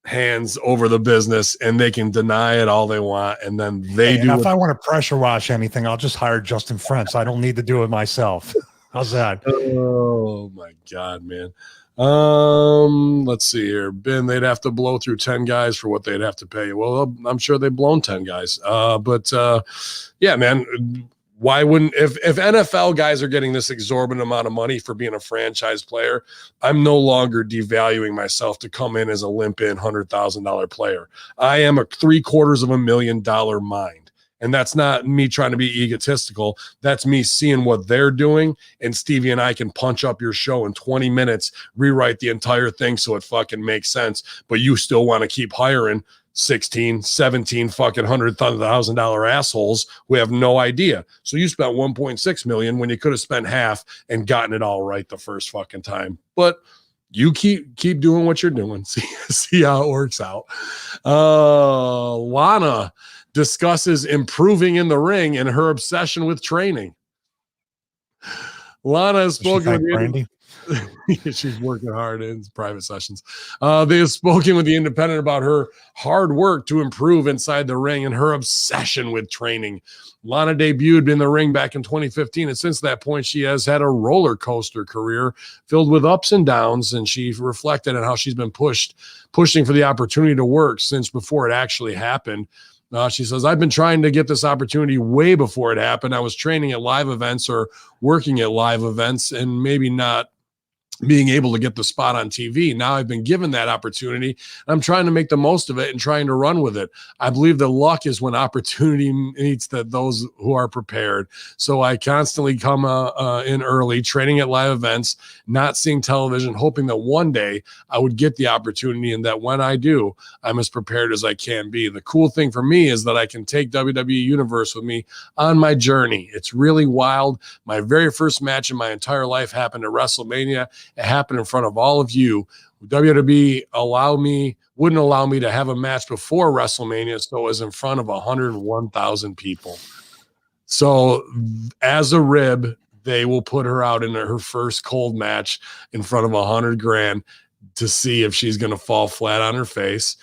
S1: hands over the business, and they can deny it all they want. And then they do.
S2: If I want to pressure wash anything, I'll just hire Justin Frentz. I don't need to do it myself. How's that?
S1: Oh my God, man. Let's see here. Ben, they'd have to blow through 10 guys for what they'd have to pay. Well, I'm sure they've blown 10 guys. But yeah, man, why wouldn't, if NFL guys are getting this exorbitant amount of money for being a franchise player, I'm no longer devaluing myself to come in as a limp in $100,000 player. I am a $750,000 mind. And that's not me trying to be egotistical. That's me seeing what they're doing. And Stevie and I can punch up your show in 20 minutes, rewrite the entire thing so it fucking makes sense. But you still want to keep hiring 16, 17 fucking $100,000 assholes who have no idea. So you spent 1.6 million when you could have spent half and gotten it all right the first fucking time. But you keep doing what you're doing. See how it works out. Lana discusses improving in the ring and her obsession with training. Lana has spoken with
S2: Brandy.
S1: She's working hard in private sessions. They have spoken with the Independent about her hard work to improve inside the ring and her obsession with training. Lana debuted in the ring back in 2015, and since that point, she has had a roller coaster career filled with ups and downs, and she reflected on how she's been pushing for the opportunity to work since before it actually happened. She says, I've been trying to get this opportunity way before it happened. I was training at live events or working at live events and maybe not being able to get the spot on TV. Now I've been given that opportunity. I'm trying to make the most of it and trying to run with it. I believe that luck is when opportunity meets those who are prepared. So I constantly come in early, training at live events, not seeing television, hoping that one day I would get the opportunity and that when I do, I'm as prepared as I can be. The cool thing for me is that I can take WWE Universe with me on my journey. It's really wild. My very first match in my entire life happened at WrestleMania. It happened in front of all of you. WWE wouldn't allow me to have a match before WrestleMania, so it was in front of 101,000 people. So as a rib, they will put her out in her first cold match in front of 100 grand to see if she's going to fall flat on her face.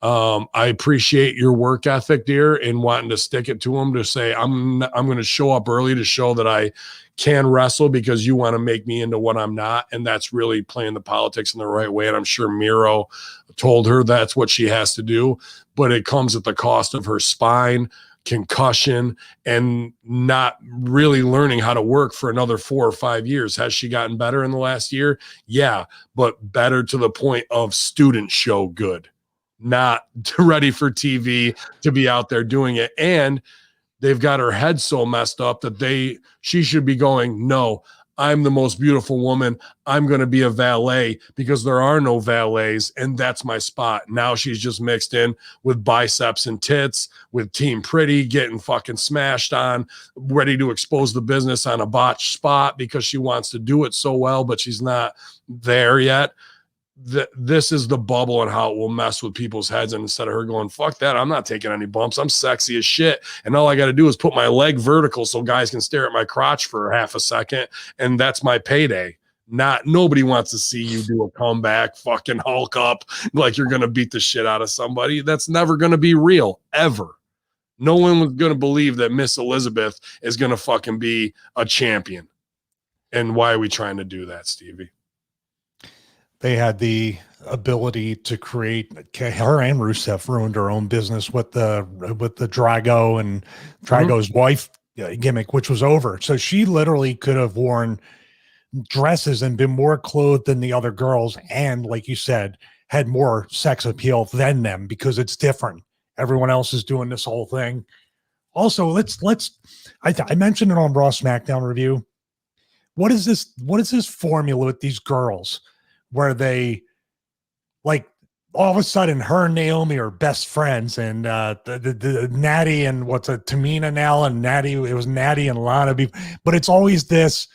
S1: I appreciate your work ethic, dear, and wanting to stick it to them to say, I'm going to show up early to show that I can wrestle because you want to make me into what I'm not. And that's really playing the politics in the right way. And I'm sure Miro told her that's what she has to do, but it comes at the cost of her spine, concussion, and not really learning how to work for another 4 or 5 years. Has she gotten better in the last year? Yeah, but better to the point of student show good, not ready for TV to be out there doing it. And they've got her head so messed up that she should be going, no, I'm the most beautiful woman. I'm going to be a valet because there are no valets, and that's my spot. Now she's just mixed in with biceps and tits, with Team Pretty getting fucking smashed on, ready to expose the business on a botched spot because she wants to do it so well, but she's not there yet. This is the bubble and how it will mess with people's heads. And instead of her going, fuck that, I'm not taking any bumps, I'm sexy as shit, and all I got to do is put my leg vertical so guys can stare at my crotch for half a second, and that's my payday. Nobody wants to see you do a comeback, fucking Hulk up like you're gonna beat the shit out of somebody. That's never gonna be real, ever. No one was gonna believe that Miss Elizabeth is gonna fucking be a champion. And why are we trying to do that, Stevie?
S2: They had the ability to create, her and Rusev ruined her own business with the Drago and Drago's wife gimmick, which was over. So she literally could have worn dresses and been more clothed than the other girls. And like you said, had more sex appeal than them because it's different. Everyone else is doing this whole thing. Also, I mentioned it on Raw SmackDown review. What is this formula with these girls where they, like, all of a sudden her and Naomi are best friends, and the Natty and Tamina now, and Natty, it was Natty and Lana, but it's always this,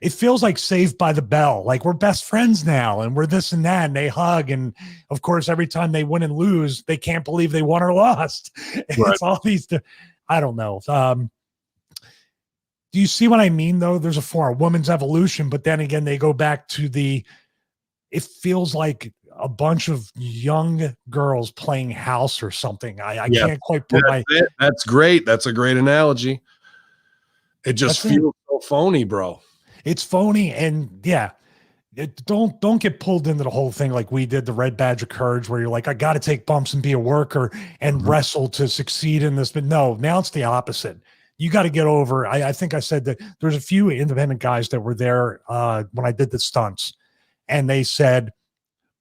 S2: it feels like Saved by the Bell, like we're best friends now and we're this and that, and they hug, and of course every time they win and lose they can't believe they won or lost. Right. It's all these, I don't know. Do you see what I mean though? There's a woman's evolution, but then again they go back to it feels like a bunch of young girls playing house or something. I can't quite put
S1: That's great. That's a great analogy. It just feels so phony, bro.
S2: It's phony. And yeah, don't get pulled into the whole thing like we did the Red Badge of Courage, where you're like, I got to take bumps and be a worker and wrestle to succeed in this. But no, now it's the opposite. You got to get over. I think I said that there's a few independent guys that were there when I did the stunts. And they said,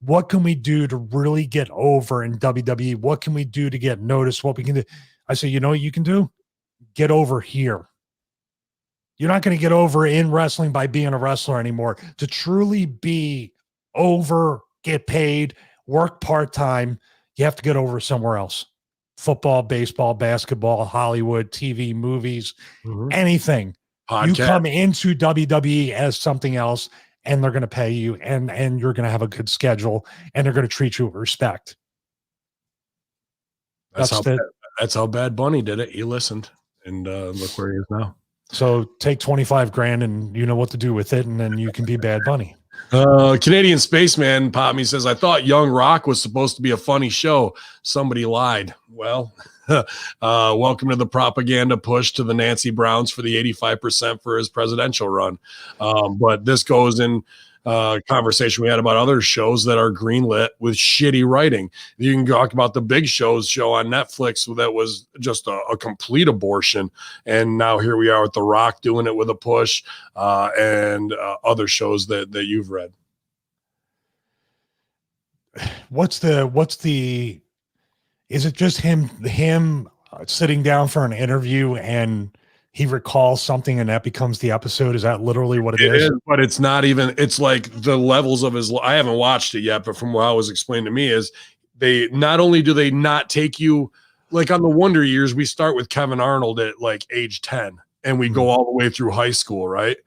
S2: what can we do to really get over in WWE? What can we do to get noticed? What we can do? I said, you know what you can do? Get over here. You're not going to get over in wrestling by being a wrestler anymore. To truly be over, get paid, work part-time, you have to get over somewhere else. Football, baseball, basketball, Hollywood, TV, movies, anything. Podcast. You come into WWE as something else, and they're going to pay you, and you're going to have a good schedule, and they're going to treat you with respect.
S1: That's how Bad Bunny did it. He listened, and look where he is now.
S2: So take 25 grand and you know what to do with it, and then you can be Bad Bunny.
S1: Canadian Spaceman Pop Me says, I thought Young Rock was supposed to be a funny show. Somebody lied. Well, welcome to the propaganda push to the Nancy Browns for the 85% for his presidential run. But this goes in conversation we had about other shows that are greenlit with shitty writing. You can talk about the Big Show's show on Netflix that was just a complete abortion, and now here we are with The Rock doing it with a push, and other shows that you've read.
S2: What's the is it just him sitting down for an interview and he recalls something and that becomes the episode? Is that literally what it is?
S1: But it's not even, it's like the levels of his, I haven't watched it yet, but from what it was explained to me is they not only do they not take you, like on the Wonder Years, we start with Kevin Arnold at like age 10 and we go all the way through high school, right?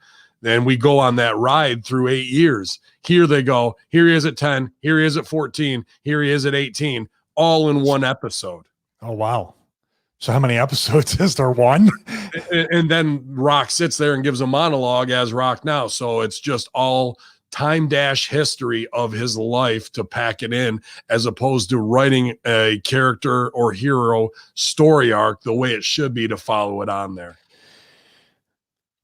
S1: Then we go on that ride through 8 years. Here they go, here he is at 10, here he is at 14, here he is at 18, all in one episode.
S2: Oh, wow. So how many episodes is there? One?
S1: And then Rock sits there and gives a monologue as Rock now. So it's just all time dash history of his life to pack it in, as opposed to writing a character or hero story arc the way it should be to follow it on there.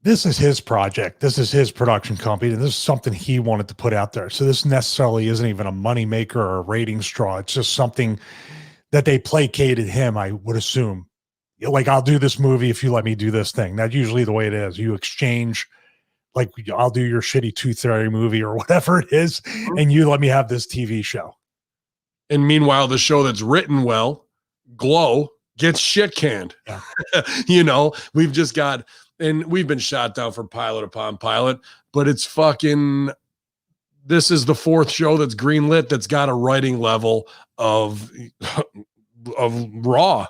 S2: This is his project. This is his production company. And this is something he wanted to put out there. So this necessarily isn't even a moneymaker or a rating straw. It's just something that they placated him, I would assume. Like, I'll do this movie if you let me do this thing. That's usually the way it is. You exchange, like, I'll do your shitty Tooth Fairy movie or whatever it is, and you let me have this TV show.
S1: And meanwhile, the show that's written well, Glow, gets shit canned.
S2: Yeah.
S1: You know, we've just got, and we've been shot down for pilot upon pilot, but it's fucking, this is the fourth show that's greenlit that's got a writing level of Raw.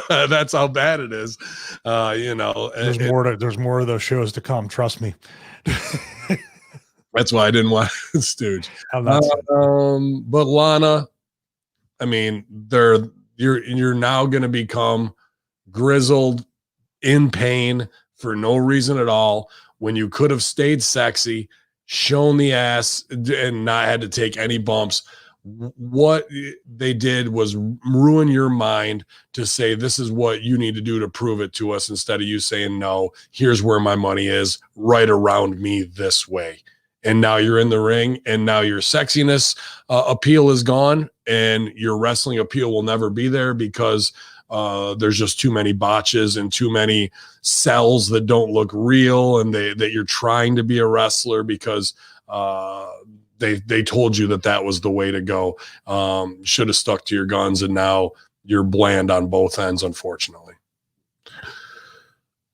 S1: That's how bad it is. You know,
S2: there's more of those shows to come. Trust me.
S1: That's why I didn't watch Stooge. But Lana, I mean, you're now going to become grizzled, in pain for no reason at all, when you could have stayed sexy, shown the ass, and not had to take any bumps. What they did was ruin your mind to say, this is what you need to do to prove it to us, instead of you saying, no, here's where my money is, right around me this way. And now you're in the ring, and now your sexiness appeal is gone, and your wrestling appeal will never be there, because there's just too many botches and too many cells that don't look real, and that you're trying to be a wrestler because they told you that was the way to go. Should have stuck to your guns, and now you're bland on both ends, unfortunately.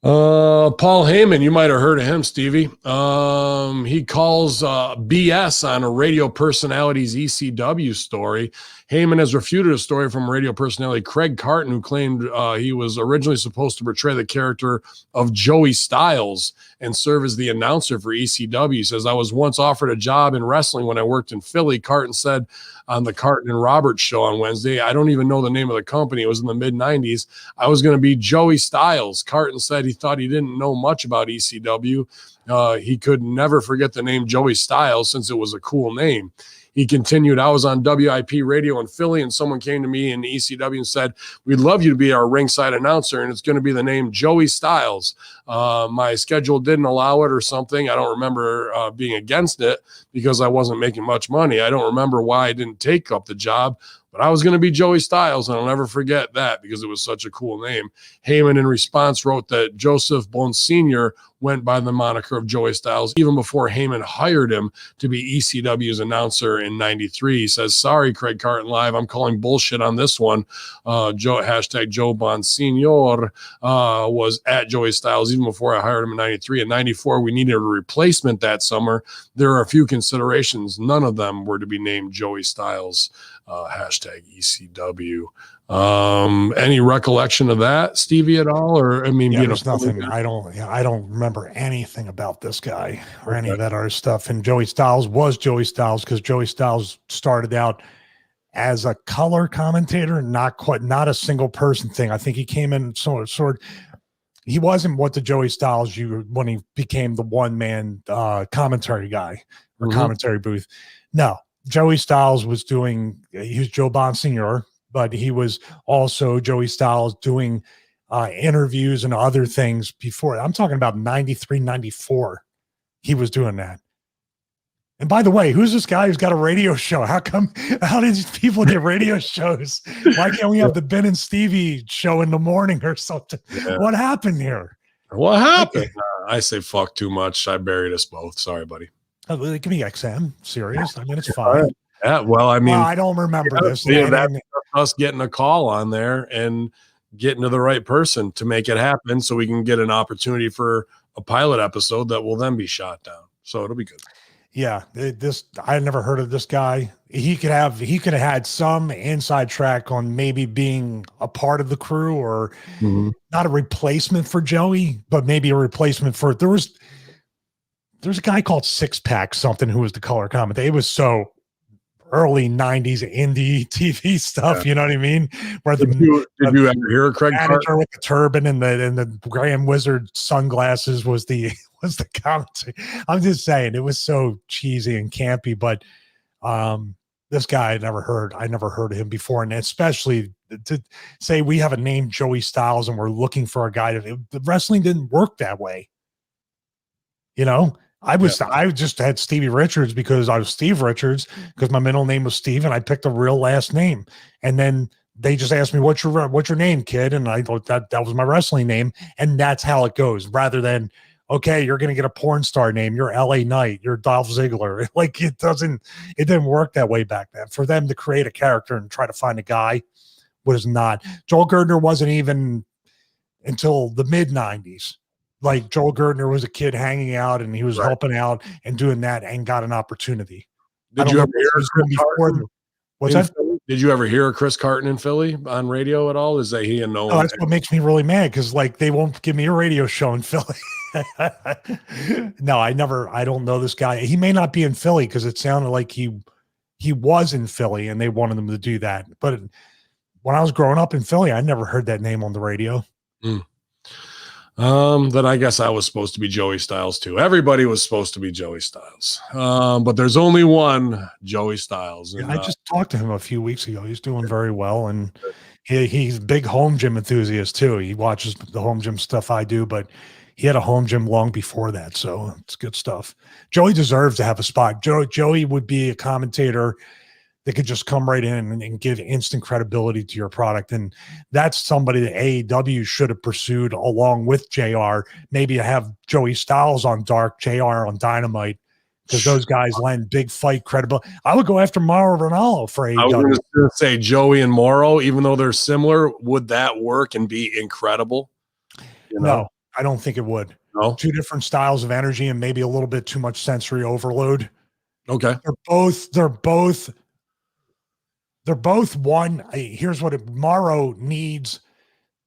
S1: Paul Hamin, you might have heard of him, Stevie. He calls BS on a radio personality's ECW story. Heyman has refuted a story from radio personality Craig Carton, who claimed he was originally supposed to portray the character of Joey Styles and serve as the announcer for ECW. He says, I was once offered a job in wrestling when I worked in Philly. Carton said on the Carton and Roberts show on Wednesday, I don't even know the name of the company. It was in the mid-90s. I was going to be Joey Styles. Carton said he thought he didn't know much about ECW. He could never forget the name Joey Styles since it was a cool name. He continued, I was on WIP radio in Philly, and someone came to me in ECW and said, we'd love you to be our ringside announcer, and it's going to be the name Joey Styles. My schedule didn't allow it or something. I don't remember being against it because I wasn't making much money. I don't remember why I didn't take up the job, but I was going to be Joey Styles, and I'll never forget that because it was such a cool name. Heyman, in response, wrote that Joseph Bonsignor went by the moniker of Joey Styles even before Heyman hired him to be ECW's announcer in 93. He says, sorry, Craig Carton Live, I'm calling bullshit on this one. Hashtag Joe Bonsignor was at Joey Styles even before I hired him in 93. In 94, we needed a replacement that summer. There are a few considerations. None of them were to be named Joey Styles. hashtag ECW. Any recollection of that, Stevie, at all? Or I mean,
S2: there's nothing. I don't remember anything about this guy or any of that other stuff. And Joey Styles was Joey Styles because Joey Styles started out as a color commentator, not a single person thing. I think he came in sort. He wasn't what the Joey Styles when he became the one man commentary guy or commentary booth. No, Joey Styles he was Joe Bonsignor, but he was also Joey Styles doing interviews and other things before. I'm talking about 93, 94. He was doing that. And by the way, who's this guy who's got a radio show? How did these people get radio shows? Why can't we have the Ben and Stevie show in the morning or something? Yeah. What happened here?
S1: What happened? I say fuck too much. I buried us both. Sorry, buddy.
S2: Give me XM. Serious? I mean, it's fine.
S1: Yeah, well, I mean,
S2: I don't remember this.
S1: That's us getting a call on there and getting to the right person to make it happen so we can get an opportunity for a pilot episode that will then be shot down. So it'll be good.
S2: Yeah, I never heard of this guy. He could have had some inside track on maybe being a part of the crew or not a replacement for Joey, but maybe a replacement for there's a guy called Six Pack something who was the color commentator. It was so early 90s indie TV stuff, you know what I mean? Where
S1: did you ever hear of Craig
S2: manager with the turban and the Grand Wizard sunglasses was the commentary. I'm just saying it was so cheesy and campy, but this guy I never heard of him before, and especially to say we have a name Joey Styles and we're looking for a guy the wrestling didn't work that way. You know, I just had Stevie Richards because I was Steve Richards because my middle name was Steve and I picked a real last name. And then they just asked me, what's your name, kid? And I thought that was my wrestling name. And that's how it goes rather than, okay, you're going to get a porn star name. You're LA Knight. You're Dolph Ziggler. Like it didn't work that way back then. For them to create a character and try to find a guy was not. Joel Gertner wasn't even until the mid 90s. Like Joel Gertner was a kid hanging out and he was helping out and doing that and got an opportunity.
S1: Did you ever hear of Chris Carton in Philly on radio at all? Is that he and no one?
S2: That's what makes me really mad because like they won't give me a radio show in Philly. No, I don't know this guy. He may not be in Philly because it sounded like he was in Philly and they wanted him to do that. But when I was growing up in Philly, I never heard that name on the radio.
S1: Then I guess I was supposed to be Joey Styles too. Everybody was supposed to be Joey Styles. But there's only one Joey Styles. And,
S2: I just talked to him a few weeks ago. He's doing very well. And he's a big home gym enthusiast too. He watches the home gym stuff I do, but he had a home gym long before that. So it's good stuff. Joey deserves to have a spot. Joey would be a commentator that could just come right in and give instant credibility to your product. And that's somebody that AEW should have pursued along with JR. Maybe have Joey Styles on Dark, JR on Dynamite, because those guys lend big fight credibility. I would go after Mauro Ranallo for AEW. I was
S1: going to say Joey and Mauro, even though they're similar, would that work and be incredible?
S2: You know? No, I don't think it would.
S1: No?
S2: Two different styles of energy and maybe a little bit too much sensory overload.
S1: Okay.
S2: They're both one. Here's what Mauro needs: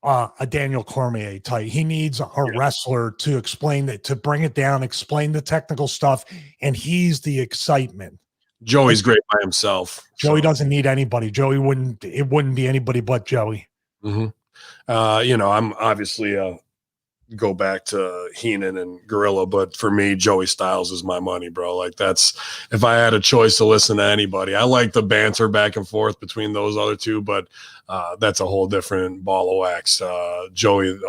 S2: a Daniel Cormier type. He needs a wrestler to explain that, to bring it down, explain the technical stuff, and he's the excitement.
S1: Joey's great by himself.
S2: Joey doesn't need anybody. It wouldn't be anybody but Joey.
S1: Mm-hmm. I'm obviously go back to Heenan and Gorilla, but for me, Joey Styles is my money, bro. Like that's, if I had a choice to listen to anybody, I like the banter back and forth between those other two, but that's a whole different ball of wax. Joey,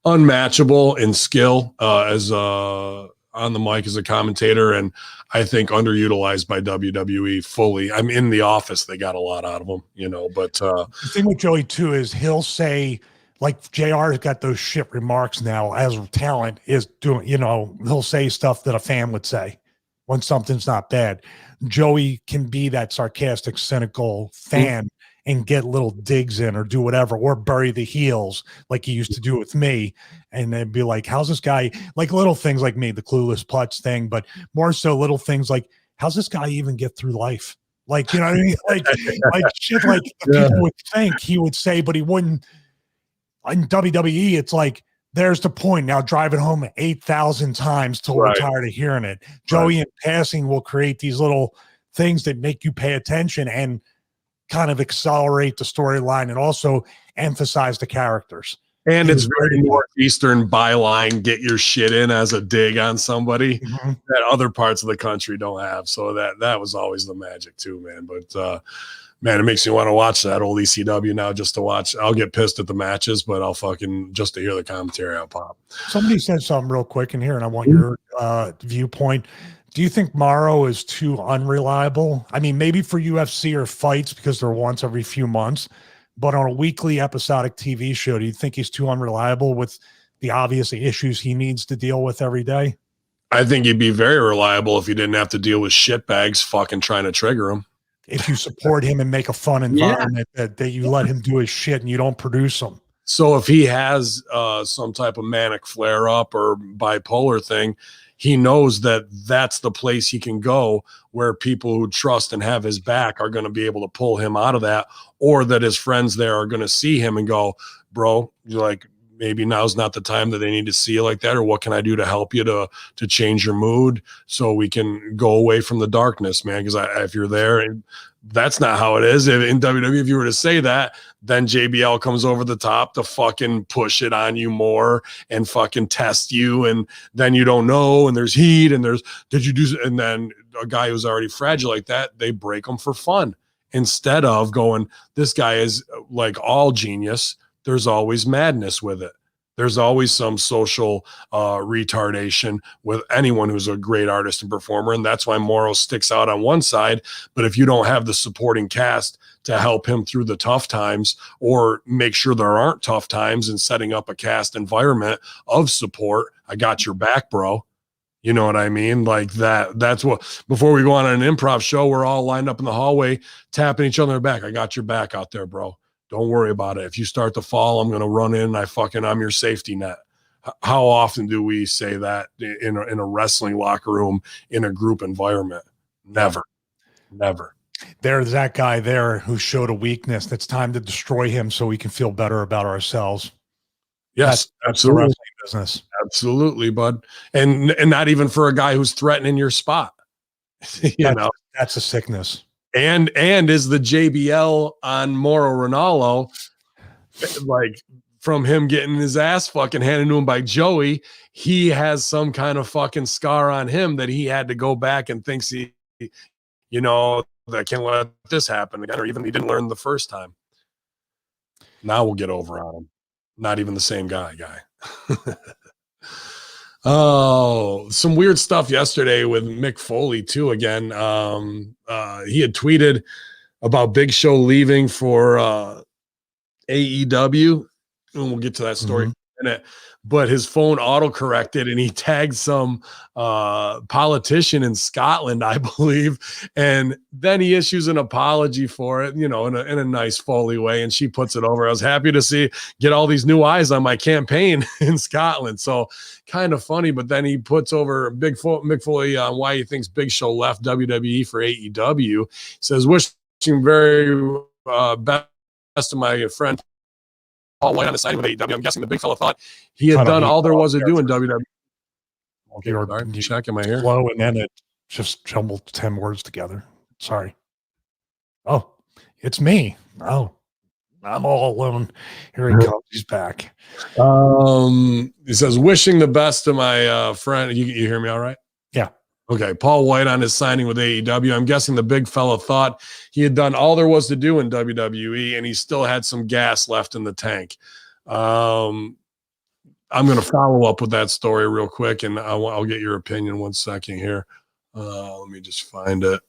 S1: unmatchable in skill as on the mic as a commentator, and I think underutilized by WWE fully. I'm in The Office; they got a lot out of him, But
S2: the thing with Joey too is he'll say, like JR's got those shit remarks now as talent is doing, he'll say stuff that a fan would say when something's not bad. Joey can be that sarcastic, cynical fan and get little digs in or do whatever, or bury the heels like he used to do with me. And then be like, how's this guy, like little things like me, the Clueless Putz thing, but more so little things like, how's this guy even get through life? Like, you know what I mean? Like shit like the people would think he would say, but he wouldn't. In WWE, it's like, there's the point. Now drive it home 8,000 times till we're tired of hearing it. Joey in passing will create these little things that make you pay attention and kind of accelerate the storyline and also emphasize the characters.
S1: And it's very Northeastern byline, get your shit in as a dig on somebody that other parts of the country don't have. So that was always the magic too, man. But man, it makes me want to watch that old ECW now just to watch. I'll get pissed at the matches, but I'll fucking just to hear the commentary, I'll pop.
S2: Somebody said something real quick in here, and I want your viewpoint. Do you think Morrow is too unreliable? I mean, maybe for UFC or fights because they're once every few months, but on a weekly episodic TV show, do you think he's too unreliable with the obvious issues he needs to deal with every day?
S1: I think he'd be very reliable if you didn't have to deal with shitbags fucking trying to trigger him.
S2: If you support him and make a fun environment that you let him do his shit and you don't produce him.
S1: So if he has some type of manic flare up or bipolar thing, he knows that that's the place he can go where people who trust and have his back are going to be able to pull him out of that, or that his friends there are going to see him and go, bro, you're like, maybe now's not the time that they need to see you like that, or what can I do to help you to change your mood so we can go away from the darkness, man? Because if you're there, and that's not how it is. In WWE, if you were to say that, then JBL comes over the top to fucking push it on you more and fucking test you, and then you don't know, and there's heat, and there's and then a guy who's already fragile like that, they break him for fun instead of going, this guy is like all genius. There's always madness with it. There's always some social retardation with anyone who's a great artist and performer. And that's why Morrow sticks out on one side. But if you don't have the supporting cast to help him through the tough times, or make sure there aren't tough times, and setting up a cast environment of support, I got your back, bro. You know what I mean? Like that's what, before we go on an improv show, we're all lined up in the hallway, tapping each other in the back. I got your back out there, bro. Don't worry about it. If you start to fall, I'm going to run in. I'm your safety net. How often do we say that in a wrestling locker room, in a group environment? Never.
S2: There's that guy there who showed a weakness. That's time to destroy him so we can feel better about ourselves.
S1: Yes,
S2: that's
S1: absolutely.
S2: The wrestling business.
S1: Absolutely, bud. And not even for a guy who's threatening your spot.
S2: That's a sickness.
S1: And is the JBL on Mauro Ranallo, like from him getting his ass fucking handed to him by Joey, he has some kind of fucking scar on him that he had to go back and thinks he, that can't let this happen again, or even he didn't learn the first time. Now we'll get over on him. Not even the same guy. Oh, some weird stuff yesterday with Mick Foley too. Again, he had tweeted about Big Show leaving for AEW, and we'll get to that story in a minute. But his phone auto-corrected, and he tagged some politician in Scotland, I believe, and then he issues an apology for it, in a nice Foley way, and she puts it over. I was happy to get all these new eyes on my campaign in Scotland, so kind of funny. But then he puts over Mick Foley on why he thinks Big Show left WWE for AEW. He says, wishing very best to my friend Paul White on the side with AEW. I'm guessing the big fella thought he had done all there was to do in WWE. Okay, check. Am I here?
S2: Slow, and then it just jumbled 10 words together. Sorry. Oh, it's me. Oh, I'm all alone. Here he comes. He's back.
S1: He says, wishing the best to my friend. You hear me all right?
S2: Yeah. Okay.
S1: Paul White on his signing with AEW. I'm guessing the big fella thought he had done all there was to do in WWE, and he still had some gas left in the tank. I'm going to follow up with that story real quick, and I'll get your opinion 1 second here. Let me just find it.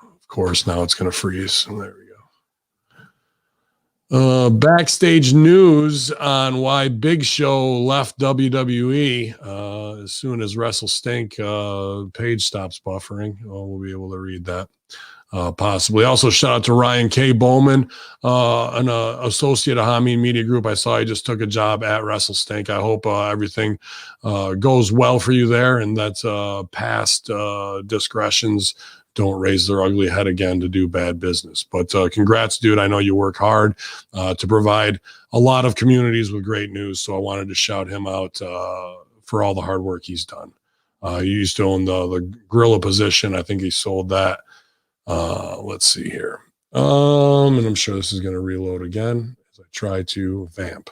S1: Of course, now it's going to freeze. There we go. Backstage news on why Big Show left WWE as soon as Wrestle Stink page stops buffering. We'll be able to read that possibly. Also, shout out to Ryan K. Bowman, an associate of Hamin Media Group. I saw he just took a job at Wrestle Stink. I hope everything goes well for you there, and that past discretions don't raise their ugly head again to do bad business. But congrats, dude. I know you work hard to provide a lot of communities with great news. So I wanted to shout him out for all the hard work he's done. He used to own the gorilla position. I think he sold that. Let's see here. And I'm sure this is going to reload again as I try to vamp.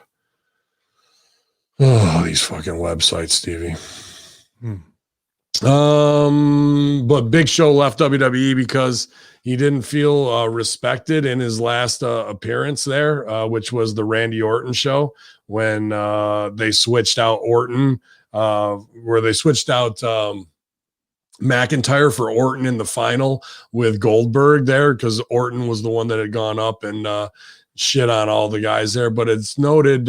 S1: Oh, these fucking websites, Stevie. But Big Show left WWE because he didn't feel respected in his last appearance there, which was the Randy Orton show when they switched out Orton, where they switched out McIntyre for Orton in the final with Goldberg there, because Orton was the one that had gone up and shit on all the guys there. But it's noted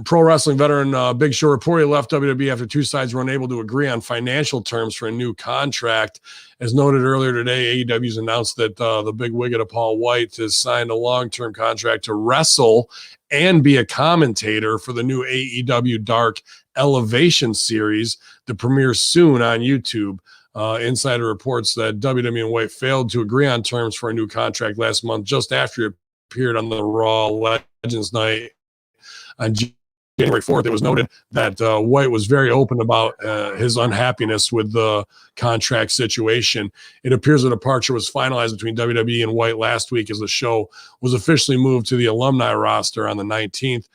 S1: pro wrestling veteran Big Show reportedly left WWE after two sides were unable to agree on financial terms for a new contract. As noted earlier today, AEW's announced that the big wig of Paul White has signed a long-term contract to wrestle and be a commentator for the new AEW Dark Elevation series that premieres soon on YouTube. Insider reports that WWE and White failed to agree on terms for a new contract last month, just after it appeared on the Raw Legends Night on January 4th. It was noted that White was very open about his unhappiness with the contract situation. It appears the departure was finalized between WWE and White last week as the show was officially moved to the alumni roster on the 19th.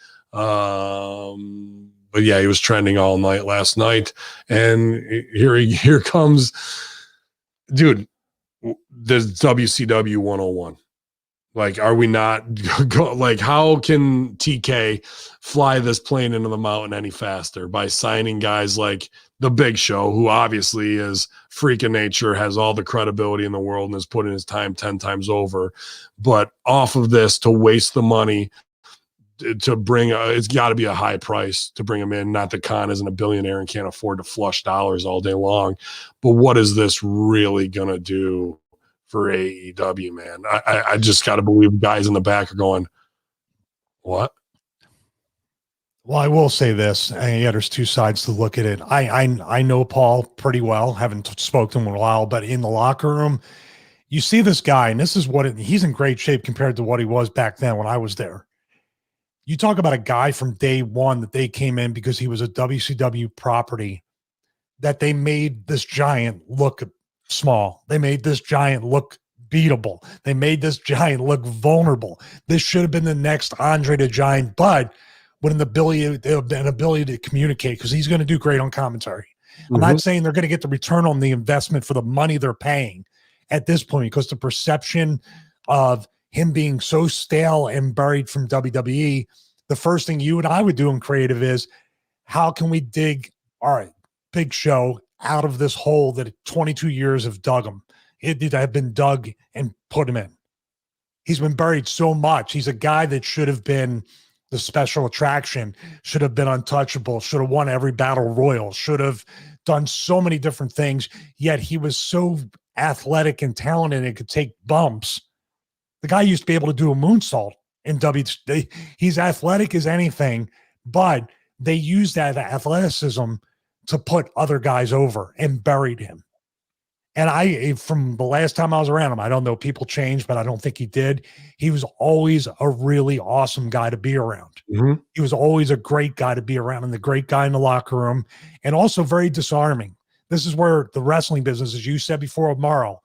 S1: But yeah, he was trending all night last night. And here comes, dude, there's WCW 101. Like, are we not like, how can TK fly this plane into the mountain any faster? By signing guys like the Big Show, who obviously is freak of nature, has all the credibility in the world, and is putting his time 10 times over. But off of this, to waste the money to bring, it's got to be a high price to bring him in. Not that Khan isn't a billionaire and can't afford to flush dollars all day long, but what is this really going to do for AEW, man? I just got to believe guys in the back are going, what?
S2: Well, I will say this. There's two sides to look at it. I know Paul pretty well, haven't spoken to him in a while, but in the locker room, you see this guy, and this is he's in great shape compared to what he was back then when I was there. You talk about a guy from day one that they came in because he was a WCW property, that they made this giant look small. They made this giant look beatable. They made this giant look vulnerable. This should have been the next Andre the Giant, but with an ability to communicate, because he's going to do great on commentary. I'm not saying they're going to get the return on the investment for the money they're paying at this point, because the perception of him being so stale and buried from WWE, the first thing you and I would do in creative is, how can we dig, all right, Big Show out of this hole that 22 years have dug him. It have been dug and put him in. He's been buried so much. He's a guy that should have been the special attraction, should have been untouchable, should have won every battle royal, should have done so many different things, yet he was so athletic and talented and could take bumps. The guy used to be able to do a moonsault in WWE. He's athletic as anything, but they used that athleticism to put other guys over and buried him. And from the last time I was around him, I don't know, people changed, but I don't think he did. He was always a really awesome guy to be around. He was always a great guy to be around, and the great guy in the locker room, and also very disarming. This is where the wrestling business, as you said before, Morrow,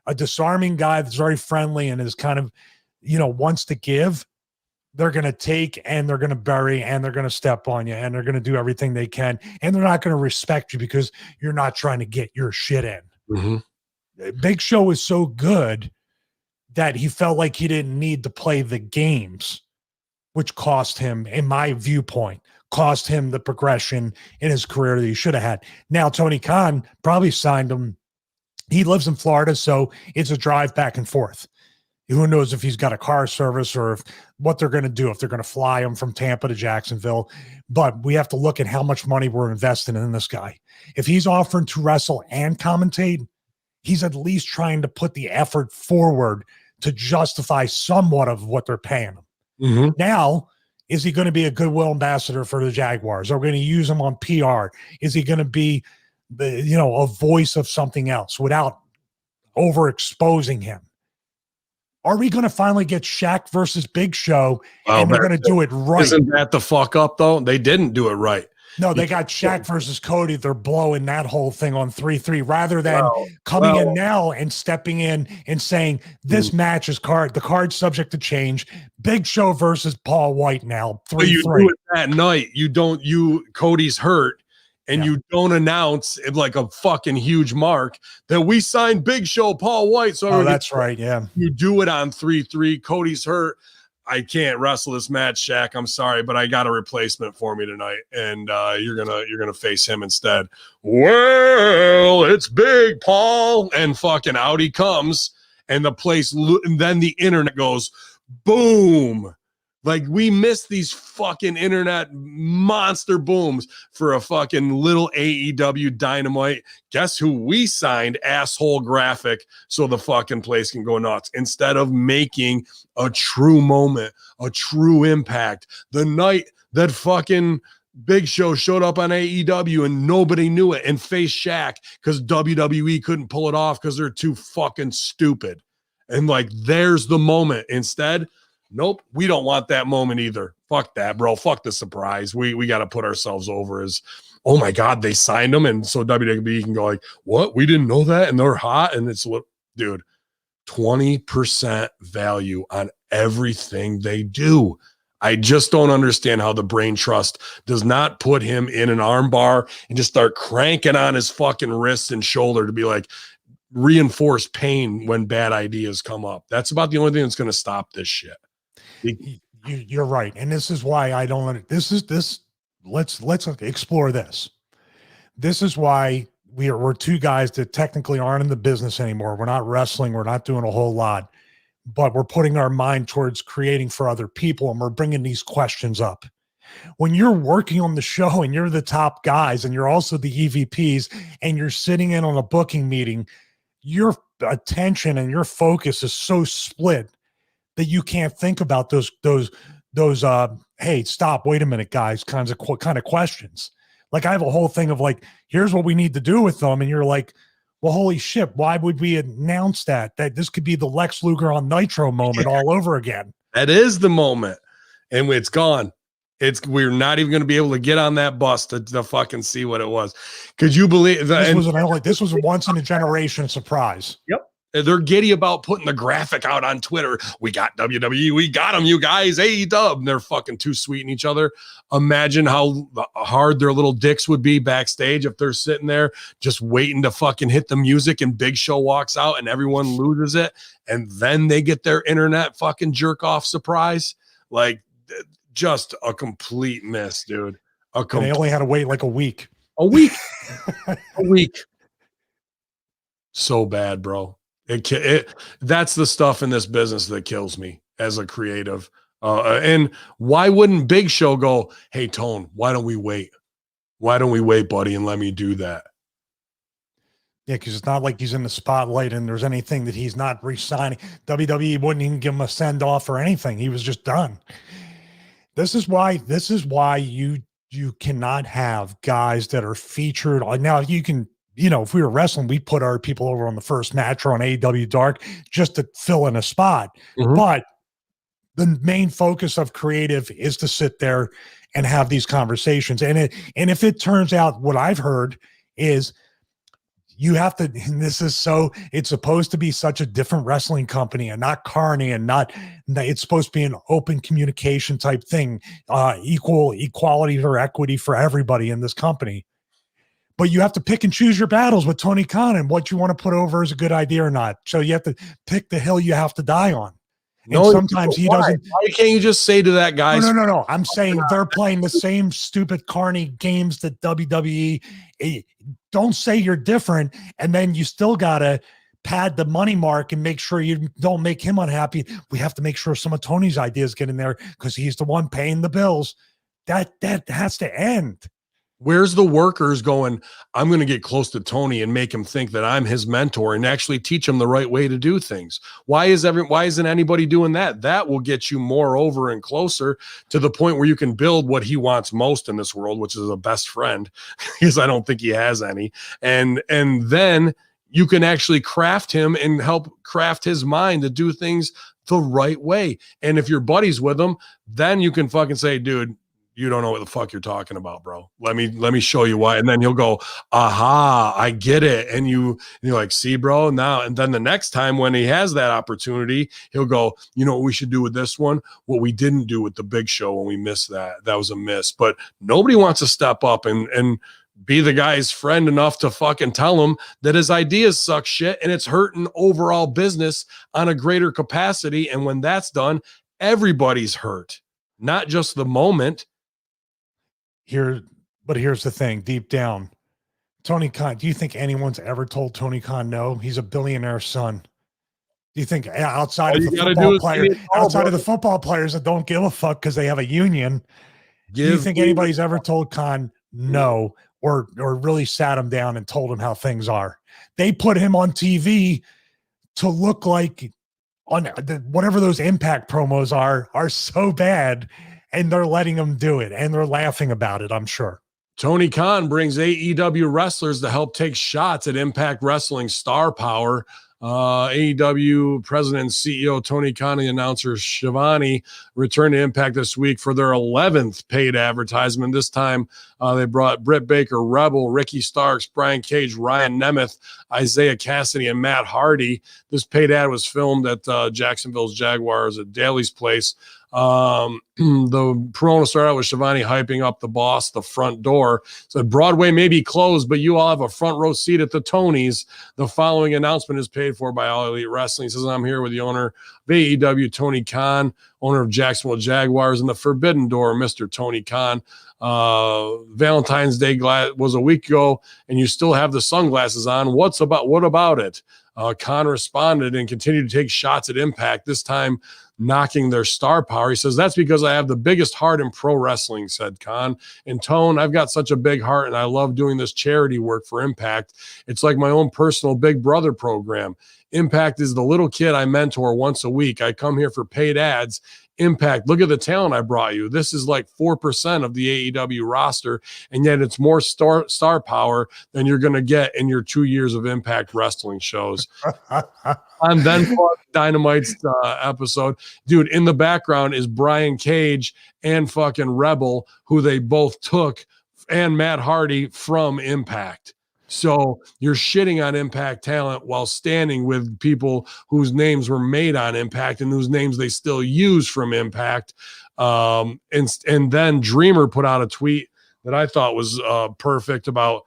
S2: a disarming guy that's very friendly and is kind of, wants to give. They're going to take and they're going to bury and they're going to step on you and they're going to do everything they can. And they're not going to respect you because you're not trying to get your shit in. Big Show is so good that he felt like he didn't need to play the games, which cost him, in my viewpoint, cost him the progression in his career that he should have had. Now, Tony Khan probably signed him. He lives in Florida, so it's a drive back and forth. Who knows if he's got a car service or what they're going to do, if they're going to fly him from Tampa to Jacksonville. But we have to look at how much money we're investing in this guy. If he's offering to wrestle and commentate, he's at least trying to put the effort forward to justify somewhat of what they're paying him. Now, is he going to be a goodwill ambassador for the Jaguars? Are we going to use him on PR? Is he going to be a voice of something else without overexposing him. Are we going to finally get Shaq versus Big Show, and they're going to do it right?
S1: Isn't that the fuck up, though? They didn't do it right.
S2: No, they got Shaq versus Cody. They're blowing that whole thing on 3-3 rather than coming in now and stepping in and saying this match is the card's subject to change. Big Show versus Paul White now 3-3.
S1: You do it that night. Cody's hurt. And you don't announce it like a fucking huge mark that we signed Big Show Paul White. So
S2: that's right. Yeah.
S1: You do it on 3-3. Cody's hurt. I can't wrestle this match, Shaq. I'm sorry, but I got a replacement for me tonight, and you're gonna face him instead. Well, it's Big Paul, and fucking out he comes, and the place, and then the internet goes boom. Like, we miss these fucking internet monster booms for a fucking little AEW Dynamite. Guess who we signed? Asshole graphic, so the fucking place can go nuts. Instead of making a true moment, a true impact. The night that fucking Big Show showed up on AEW and nobody knew it and faced Shaq because WWE couldn't pull it off because they're too fucking stupid. And like, there's the moment. Instead, nope, we don't want that moment either. Fuck that, bro. Fuck the surprise. We got to put ourselves over as, oh my God, they signed them. And so WWE can go like, what? We didn't know that. And they're hot. And it's, dude, 20% value on everything they do. I just don't understand how the brain trust does not put him in an arm bar and just start cranking on his fucking wrist and shoulder to be like, reinforce pain when bad ideas come up. That's about the only thing that's going to stop this shit.
S2: You're right. And this is why I don't, let's explore this. This is why we're two guys that technically aren't in the business anymore. We're not wrestling. We're not doing a whole lot, but we're putting our mind towards creating for other people. And we're bringing these questions up. When you're working on the show and you're the top guys and you're also the EVPs and you're sitting in on a booking meeting, your attention and your focus is so split that you can't think about those hey, stop, wait a minute, guys, kind of questions. Like, I have a whole thing of like, here's what we need to do with them. And you're like, well, holy shit, why would we announce that this could be the Lex Luger on Nitro moment all over again? That
S1: is the moment. And it's gone. We're not even going to be able to get on that bus to fucking see what it was. Could you believe that?
S2: This was a once in a generation surprise.
S1: Yep. They're giddy about putting the graphic out on Twitter. We got WWE. We got them, you guys. AEW. And they're fucking too sweeting each other. Imagine how hard their little dicks would be backstage if they're sitting there just waiting to fucking hit the music and Big Show walks out and everyone loses it. And then they get their internet fucking jerk off surprise. Like, just a complete miss, dude.
S2: They only had to wait like a week.
S1: A week. A week. So bad, bro. That's the stuff in this business that kills me as a creative. And why wouldn't Big Show go, hey, Tone, why don't we wait? Why don't we wait, buddy, and let me do that?
S2: Yeah, because it's not like he's in the spotlight and there's anything that he's not re-signing. WWE wouldn't even give him a send-off or anything. He was just done. This is why you cannot have guys that are featured. Now you can, if we were wrestling, we put our people over on the first match or on AEW Dark just to fill in a spot. Mm-hmm. But the main focus of creative is to sit there and have these conversations. And if it turns out, what I've heard is you have to, and it's supposed to be such a different wrestling company and not carny and it's supposed to be an open communication type thing, equality or equity for everybody in this company. But you have to pick and choose your battles with Tony Khan and what you want to put over is a good idea or not. So you have to pick the hill you have to die on. And sometimes he doesn't.
S1: Why can't you just say to that guy?
S2: No. I'm saying they're playing the same stupid carny games that WWE. Don't say you're different, and then you still gotta pad the money mark and make sure you don't make him unhappy. We have to make sure some of Tony's ideas get in there because he's the one paying the bills. That has to end.
S1: Where's the workers going, I'm going to get close to Tony and make him think that I'm his mentor and actually teach him the right way to do things? Why isn't anybody doing that? That will get you more over and closer to the point where you can build what he wants most in this world, which is a best friend, because I don't think he has any. And then you can actually craft him and help craft his mind to do things the right way. And if you're buddies with him, then you can fucking say, dude, you don't know what the fuck you're talking about, bro. Let me show you why. And then he'll go, aha, I get it. And you're like, see, bro, now. And then the next time when he has that opportunity, he'll go, you know what we should do with this one? What we didn't do with the big show when we missed that. That was a miss. But nobody wants to step up and be the guy's friend enough to fucking tell him that his ideas suck shit and it's hurting overall business on a greater capacity. And when that's done, everybody's hurt, not just the moment.
S2: But here's the thing, deep down, Tony Khan, do you think anyone's ever told Tony Khan no? He's a billionaire's son. Do you think outside of the football players that don't give a fuck because they have a union, do you think anybody's ever told Khan no or really sat him down and told him how things are? They put him on TV to look like on whatever those Impact promos are so bad. And they're letting them do it, and they're laughing about it, I'm sure.
S1: Tony Khan brings AEW wrestlers to help take shots at Impact Wrestling star power. AEW president and CEO Tony Khan and the announcer Shivani returned to Impact this week for their 11th paid advertisement. This time they brought Britt Baker, Rebel, Ricky Starks, Brian Cage, Ryan Nemeth, Isaiah Cassidy, and Matt Hardy. This paid ad was filmed at Jacksonville's Jaguars at Daly's place. The promo started out with Shivani hyping up the boss, the front door. Said Broadway may be closed, but you all have a front row seat at the Tonys. The following announcement is paid for by All Elite Wrestling. He says, I'm here with the owner of AEW, Tony Khan, owner of Jacksonville Jaguars, and the Forbidden Door, Mr. Tony Khan. Valentine's Day was a week ago, and you still have the sunglasses on. What about it? Khan responded and continued to take shots at Impact, this time knocking their star power. He says, that's because I have the biggest heart in pro wrestling, said Khan. In tone, I've got such a big heart and I love doing this charity work for Impact. It's like my own personal Big Brother program. Impact is the little kid I mentor once a week. I come here for paid ads. Impact, look at the talent I brought you. This is like 4% of the AEW roster, and yet it's more star power than you're going to get in your 2 years of Impact Wrestling shows. On then Dynamite's episode, dude, in the background is Brian Cage and fucking Rebel, who they both took, and Matt Hardy from Impact. So you're shitting on Impact talent while standing with people whose names were made on Impact and whose names they still use from Impact. And then Dreamer put out a tweet that I thought was perfect about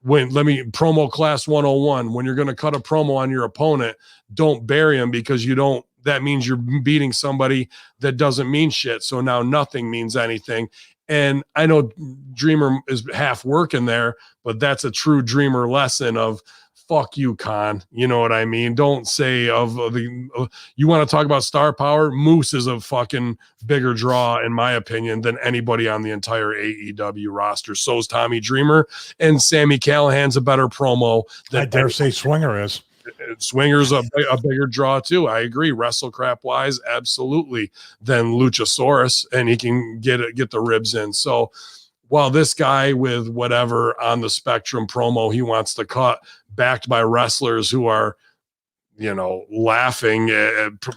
S1: promo class 101. When you're going to cut a promo on your opponent, don't bury him because that means you're beating somebody that doesn't mean shit. So now nothing means anything. And I know Dreamer is half working there, but that's a true Dreamer lesson of fuck you, Khan. You know what I mean? Don't say you want to talk about star power. Moose is a fucking bigger draw, in my opinion, than anybody on the entire AEW roster. So is Tommy Dreamer, and Sammy Callahan's a better promo.
S2: I dare say Swinger is.
S1: Swinger's a bigger draw too. I agree. Wrestle crap wise, absolutely, than Luchasaurus, and he can get the ribs in. So while this guy with whatever on the spectrum promo he wants to cut, backed by wrestlers who are, laughing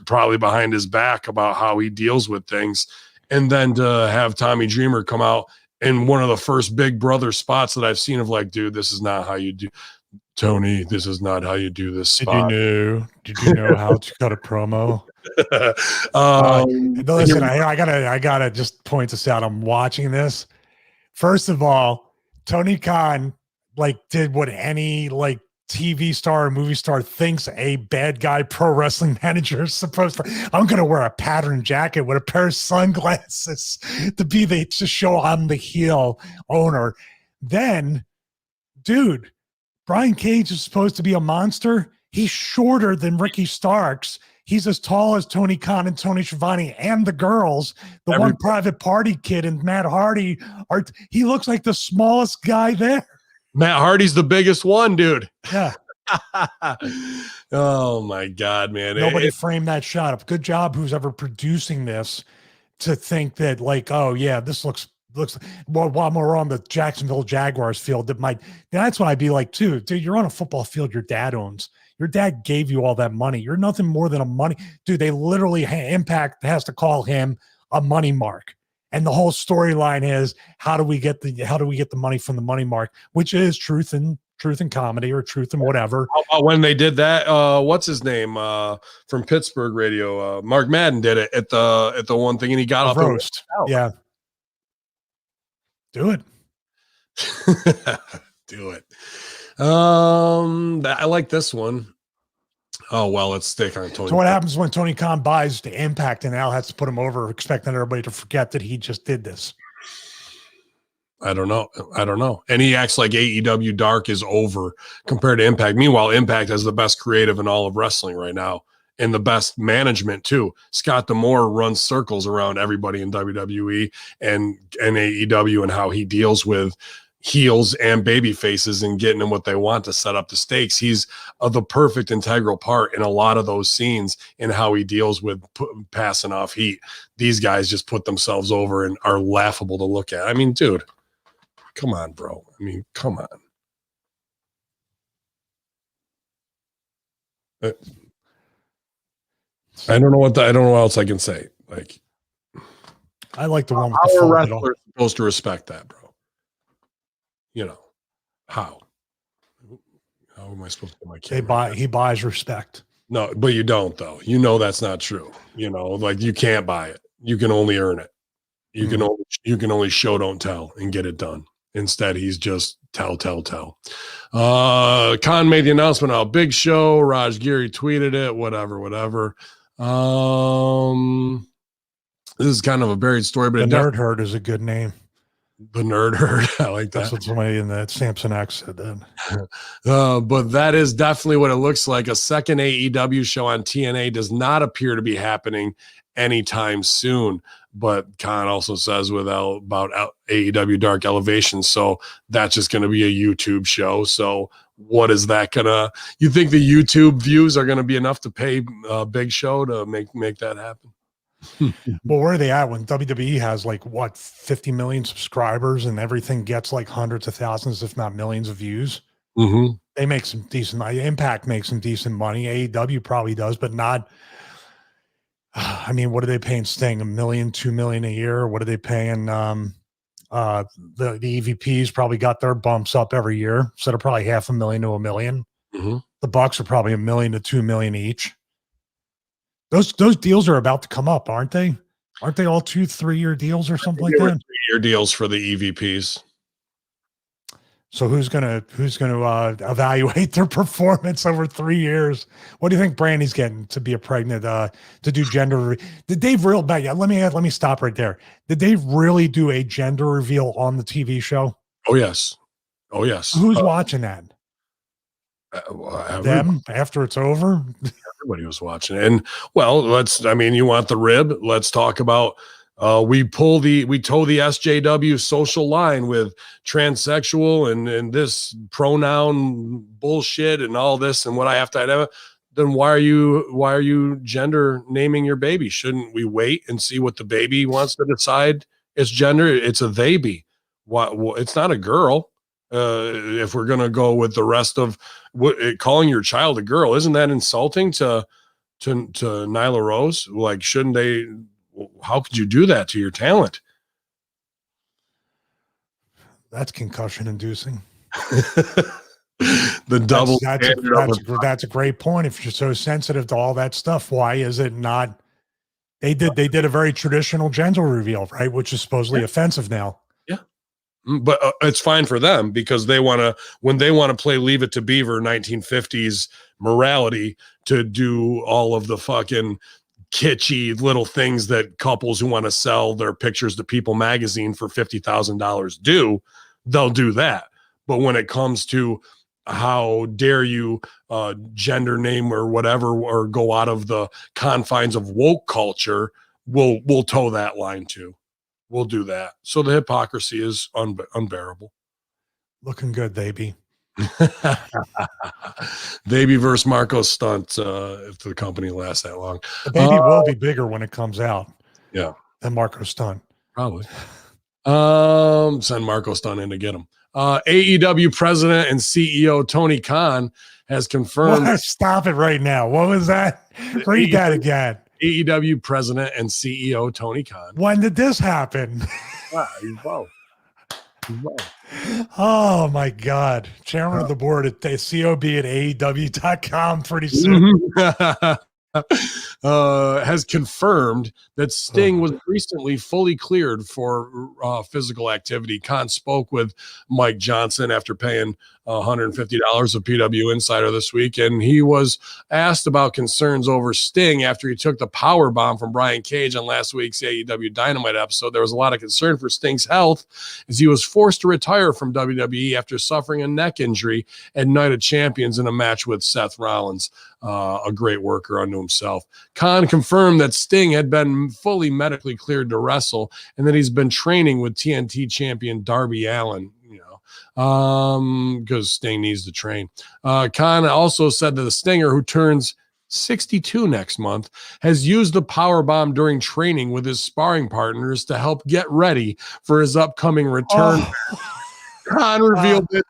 S1: probably behind his back about how he deals with things, and then to have Tommy Dreamer come out in one of the first Big Brother spots that I've seen of like, dude, this is not how you do. Tony, this is not how you do this spot.
S2: Did you know how to cut a promo? Listen, I gotta just point this out. I'm watching this. First of all, Tony Khan did what any TV star or movie star thinks a bad guy pro wrestling manager is supposed to. I'm gonna wear a patterned jacket with a pair of sunglasses to show I'm the heel owner. Then, dude, Brian Cage is supposed to be a monster. He's shorter than Ricky Starks. He's as tall as Tony Khan and Tony Schiavone and the girls. One private party kid and Matt Hardy he looks like the smallest guy there.
S1: Matt Hardy's the biggest one, dude.
S2: Yeah.
S1: Oh my God, man.
S2: Nobody framed that shot up. Good job who's ever producing this to think that oh yeah, this looks looks while we're on the Jacksonville Jaguars field. That's what I'd be like too. Dude, you're on a football field your dad owns. Your dad gave you all that money. You're nothing more than a money. Dude, they literally Impact has to call him a money mark. And the whole storyline is how do we get the money from the money mark, which is truth and comedy or truth and whatever.
S1: When they did that, what's his name from Pittsburgh radio? Mark Madden did it at the one thing, and he got up
S2: roast. Yeah, do it.
S1: Do it. I like this one. Oh well, let's stick on Tony.
S2: So what happens when Tony Khan buys the Impact and Al has to put him over, expecting everybody to forget that he just did this?
S1: I don't know. And he acts like AEW Dark is over compared to Impact. Meanwhile, Impact has the best creative in all of wrestling right now and the best management too. Scott D'Amore runs circles around everybody in WWE and AEW and how he deals with heels and baby faces and getting them what they want to set up the stakes. He's the perfect integral part in a lot of those scenes in how he deals with passing off heat. These guys just put themselves over and are laughable to look at. I mean, dude, come on, bro. I mean, come on. I don't know what else I can say. Like,
S2: I like the one with
S1: the wrestler supposed to respect that, bro. You know, how am I supposed to get my camera?
S2: He buys respect.
S1: No, but you don't though. You know that's not true. You know, like you can't buy it. You can only earn it. You can only show, don't tell, and get it done. Instead, he's just tell. Khan made the announcement of a big show. Raj Giri tweeted it. Whatever. This is kind of a buried story, but
S2: the Nerd Herd is a good name.
S1: The Nerd Herd. I like that.
S2: That's what somebody in that Samson X said then.
S1: But that is definitely what it looks like. A second AEW show on TNA does not appear to be happening anytime soon. But Khan also says about AEW Dark Elevation. So that's just going to be a YouTube show. So what is that going to, you think the YouTube views are going to be enough to pay Big Show to make that happen?
S2: Well, where are they at when WWE has 50 million subscribers and everything gets hundreds of thousands, if not millions of views?
S1: Mm-hmm.
S2: They make some decent money. Impact makes some decent money. AEW probably does, but not. I mean, what are they paying Sting? $1 million, $2 million a year? What are they paying? The EVPs probably got their bumps up every year, so they're probably $500,000 to $1 million.
S1: Mm-hmm.
S2: The Bucks are probably $1 million to $2 million each. Those deals are about to come up, aren't they? Aren't they all 2-3 year deals or something like that?
S1: 3-year deals for the EVPs.
S2: So who's gonna evaluate their performance over 3 years? What do you think Brandy's getting to be a pregnant to do gender? Did Dave real bad? Yeah, let me stop right there. Did Dave really do a gender reveal on the TV show?
S1: Oh yes.
S2: Who's watching that? Them after it's over.
S1: Everybody was watching. And well, you want the rib? Let's talk about we toe the SJW social line with transsexual and this pronoun bullshit and all this and what I have to identify. Then why are you gender naming your baby? Shouldn't we wait and see what the baby wants to decide its gender? It's a they be. It's not a girl. If we're gonna go with the rest of calling your child a girl, isn't that insulting to Nyla Rose? Like, shouldn't they? How could you do that to your talent?
S2: That's concussion inducing.
S1: The double.
S2: That's a great point. If you're so sensitive to all that stuff, why is it not? They did a very traditional gender reveal, right? Which is supposedly offensive now.
S1: But it's fine for them because when they want to play Leave It to Beaver 1950s morality to do all of the fucking kitschy little things that couples who want to sell their pictures to People magazine for $50,000 do, they'll do that. But when it comes to how dare you gender name or whatever, or go out of the confines of woke culture, we'll toe that line too. We'll do that. So the hypocrisy is unbearable.
S2: Looking good, baby.
S1: Baby versus Marco Stunt, if the company lasts that long.
S2: The baby will be bigger when it comes out.
S1: Yeah.
S2: Than Marco Stunt.
S1: Probably. Send Marco Stunt in to get him. AEW president and CEO Tony Khan has confirmed.
S2: What? Stop it right now. What was that? Read that again.
S1: AEW president and CEO Tony Khan.
S2: When did this happen?
S1: He's both.
S2: Oh my God. Chairman of the board at the COB at AEW.com pretty soon.
S1: Has confirmed that Sting was recently fully cleared for physical activity. Khan spoke with Mike Johnson after paying $150 of PW Insider this week, and he was asked about concerns over Sting after he took the power bomb from Brian Cage on last week's AEW Dynamite episode. There was a lot of concern for Sting's health as he was forced to retire from WWE after suffering a neck injury at Night of Champions in a match with Seth Rollins, a great worker unto himself. Khan confirmed that Sting had been fully medically cleared to wrestle and that he's been training with TNT champion Darby Allin, because Sting needs to train. Khan also said that the Stinger, who turns 62 next month, has used the power bomb during training with his sparring partners to help get ready for his upcoming return. Khan revealed that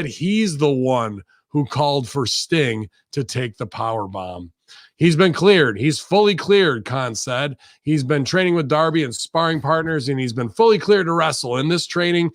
S1: he's the one who called for Sting to take the power bomb. He's been cleared. He's fully cleared, Khan said. He's been training with Darby and sparring partners, and he's been fully cleared to wrestle. In this training,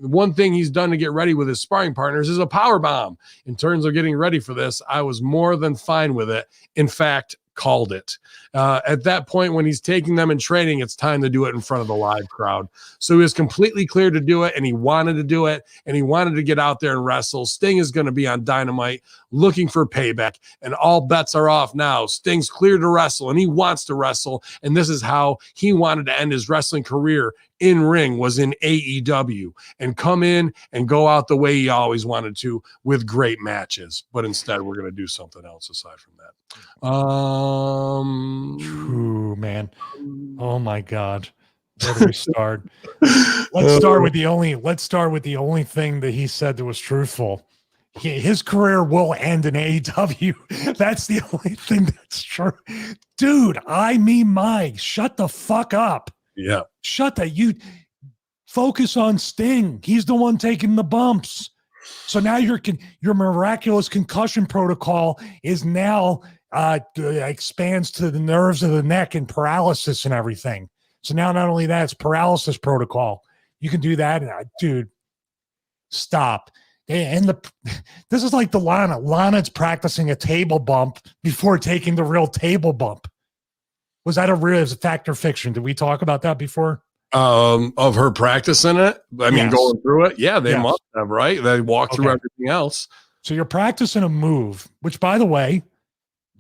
S1: one thing he's done to get ready with his sparring partners is a power bomb. In terms of getting ready for this, I was more than fine with it. In fact, called it. At that point, when he's taking them in training, it's time to do it in front of the live crowd. So he was completely clear to do it, and he wanted to do it, and he wanted to get out there and wrestle. Sting is going to be on Dynamite looking for payback, and all bets are off now. Sting's clear to wrestle, and he wants to wrestle, and this is how he wanted to end his wrestling career in ring, was in AEW, and come in and go out the way he always wanted to, with great matches. But instead, we're going to do something else aside from that.
S2: True, man. Oh my God. Where do we start? Let's start with the only thing that he said that was truthful. His career will end in AEW. That's the only thing that's true. Dude, Mike, shut the fuck up.
S1: Yeah.
S2: You focus on Sting. He's the one taking the bumps. So now your miraculous concussion protocol is now expands to the nerves of the neck and paralysis and everything. So now not only that, it's paralysis protocol. You can do that. And dude, stop. And this is like the Lana. Lana's practicing a table bump before taking the real table bump. Was that is a fact or fiction? Did we talk about that before?
S1: Of her practicing it? I mean,
S2: Yes.
S1: going through it? Yeah, they must have, right? They walk through everything else.
S2: So you're practicing a move, which, by the way,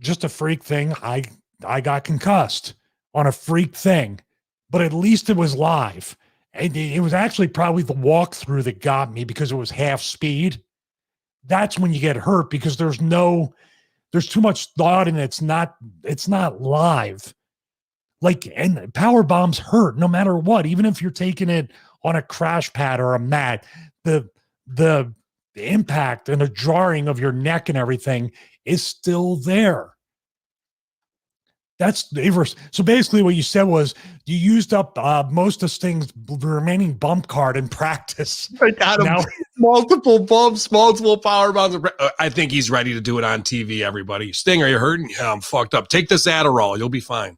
S2: just a freak thing. I got concussed on a freak thing, but at least it was live. And it was actually probably the walkthrough that got me because it was half speed. That's when you get hurt because there's too much thought and it's not live. And power bombs hurt no matter what, even if you're taking it on a crash pad or a mat, the impact and the jarring of your neck and everything is still there. That's the inverse. So basically what you said was you used up most of Sting's remaining bump card in practice.
S1: I got him. Now, multiple bumps, multiple power bombs. I think he's ready to do it on TV, everybody. Sting, are you hurting? Yeah, I'm fucked up. Take this Adderall. You'll be fine.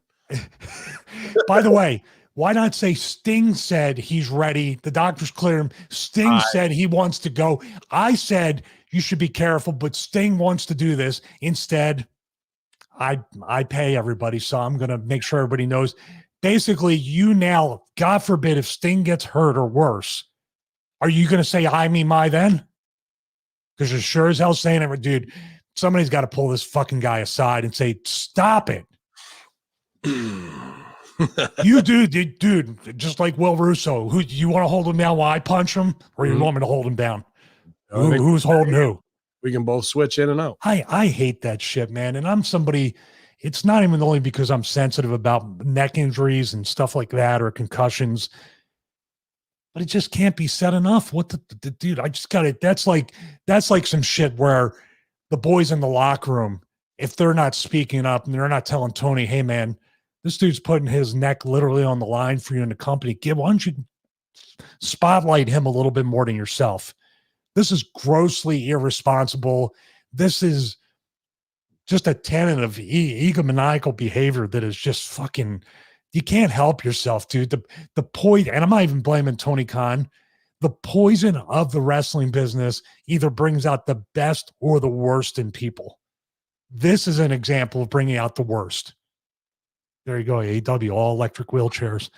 S2: By the way, why not say Sting said he's ready? The doctors cleared him. Sting said he wants to go. I said you should be careful, but Sting wants to do this. Instead, I pay everybody, so I'm going to make sure everybody knows. Basically, you now, God forbid, if Sting gets hurt or worse, are you going to say my then? Because you're sure as hell saying it, dude. Somebody's got to pull this fucking guy aside and say, stop it. You dude, just like Will Russo. Who you want to hold him down while I punch him, or you want me to hold him down? Who's holding who?
S1: We can both switch in and out.
S2: I hate that shit, man. And I'm somebody. It's not even only because I'm sensitive about neck injuries and stuff like that or concussions, but it just can't be said enough. What the dude? I just got it. That's like some shit where the boys in the locker room, if they're not speaking up and they're not telling Tony, hey man, This dude's putting his neck literally on the line for you in the company. Why don't you spotlight him a little bit more than yourself? This is grossly irresponsible. This is just a tenet of egomaniacal behavior that is just fucking, you can't help yourself, dude. The poison, and I'm not even blaming Tony Khan. The poison of the wrestling business either brings out the best or the worst in people. This is an example of bringing out the worst. There you go, AEW, all electric wheelchairs.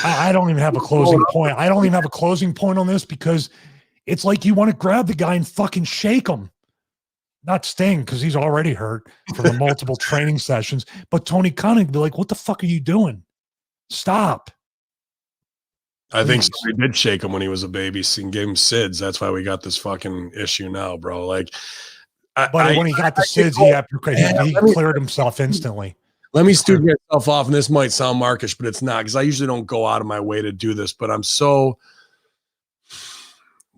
S2: I don't even have a closing point. I don't even have a closing point on this because it's like you want to grab the guy and fucking shake him. Not Sting, because he's already hurt from the multiple training sessions. But Tony Khan would be like, what the fuck are you doing? Stop.
S1: I think somebody did shake him when he was a baby and gave him SIDS. That's why we got this fucking issue now, bro. Like,
S2: when he got the SIDS, he cleared himself instantly.
S1: Let me stoop myself off, and this might sound markish, but it's not, because I usually don't go out of my way to do this, but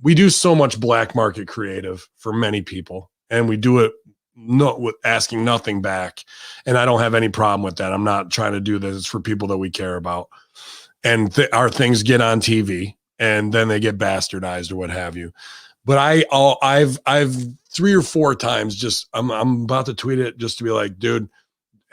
S1: we do so much black market creative for many people, and we do it with asking nothing back. And I don't have any problem with that. I'm not trying to do this. It's for people that we care about. And our things get on TV, and then they get bastardized or what have you. But I've 3 or 4 times I'm about to tweet it just to be like, dude,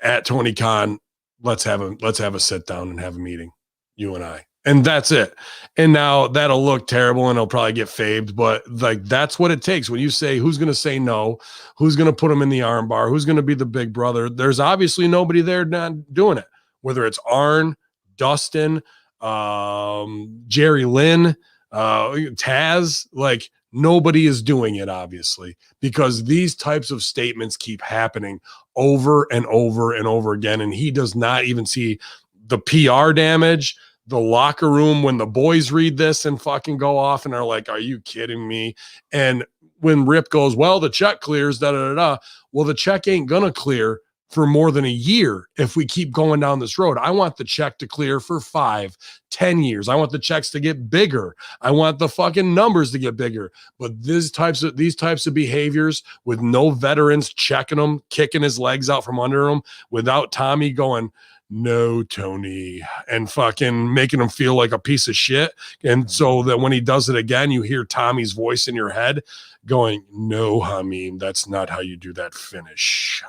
S1: at Tony Khan, let's have a sit down and have a meeting, you and I. And that's it. And now that'll look terrible and it'll probably get faved, but like, that's what it takes. When you say, who's going to say no, who's going to put him in the arm bar, who's going to be the big brother, there's obviously nobody there not doing it, whether it's Arn, Dustin, Jerry Lynn, Taz, like nobody is doing it, obviously, because these types of statements keep happening over and over and over again. And he does not even see the PR damage, the locker room when the boys read this and fucking go off and are like, are you kidding me? And when Rip goes, well, the check clears, well, the check ain't gonna clear for more than a year if we keep going down this road. I want the check to clear for 5, 10 years. I want the checks to get bigger. I want the fucking numbers to get bigger. But these types of behaviors with no veterans checking him, kicking his legs out from under him, without Tommy going, no, Tony, and fucking making him feel like a piece of shit. And so that when he does it again, you hear Tommy's voice in your head going, no, Hamin, that's not how you do that finish.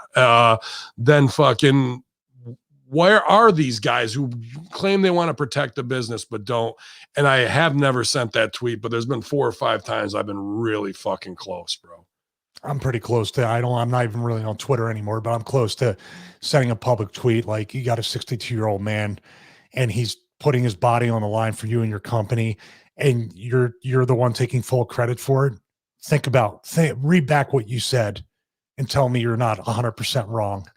S1: Then fucking, where are these guys who claim they want to protect the business but don't? And I have never sent that tweet, but there's been 4 or 5 times I've been really fucking close, bro.
S2: I'm pretty close to, I'm not even really on Twitter anymore, but I'm close to sending a public tweet. Like, you got a 62-year-old man and he's putting his body on the line for you and your company, and you're the one taking full credit for it. Read back what you said and tell me you're not 100% wrong.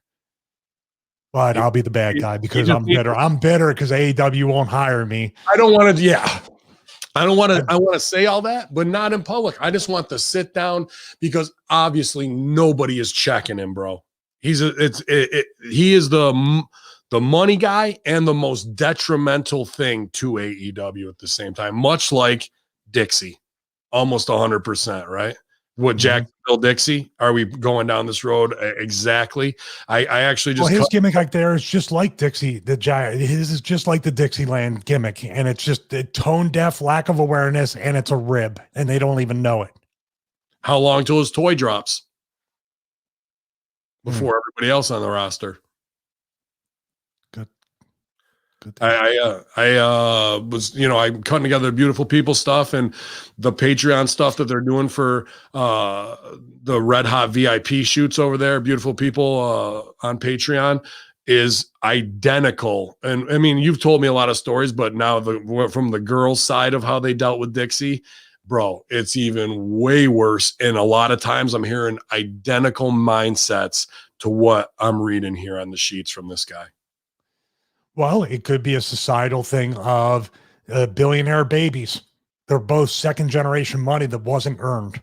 S2: But I'll be the bad guy because I'm bitter. I'm bitter because AEW won't hire me.
S1: I don't want to, I want to say all that, but not in public. I just want to sit down because obviously nobody is checking him, bro. He is the money guy and the most detrimental thing to AEW at the same time, much like Dixie, almost 100%, right? What, Jacksonville Dixie? Are we going down this road? Exactly. I actually just
S2: his gimmick like there is just like Dixie, the giant. His is just like the Dixieland gimmick, and it's just a tone deaf, lack of awareness, and it's a rib, and they don't even know it.
S1: How long till his toy drops before everybody else on the roster? I was, I'm cutting together beautiful people stuff and the Patreon stuff that they're doing for the Red Hot VIP shoots over there. Beautiful people on Patreon is identical. And I mean, you've told me a lot of stories, but now from the girls' side of how they dealt with Dixie, bro, it's even way worse. And a lot of times I'm hearing identical mindsets to what I'm reading here on the sheets from this guy.
S2: Well, it could be a societal thing of billionaire babies. They're both second generation money that wasn't earned.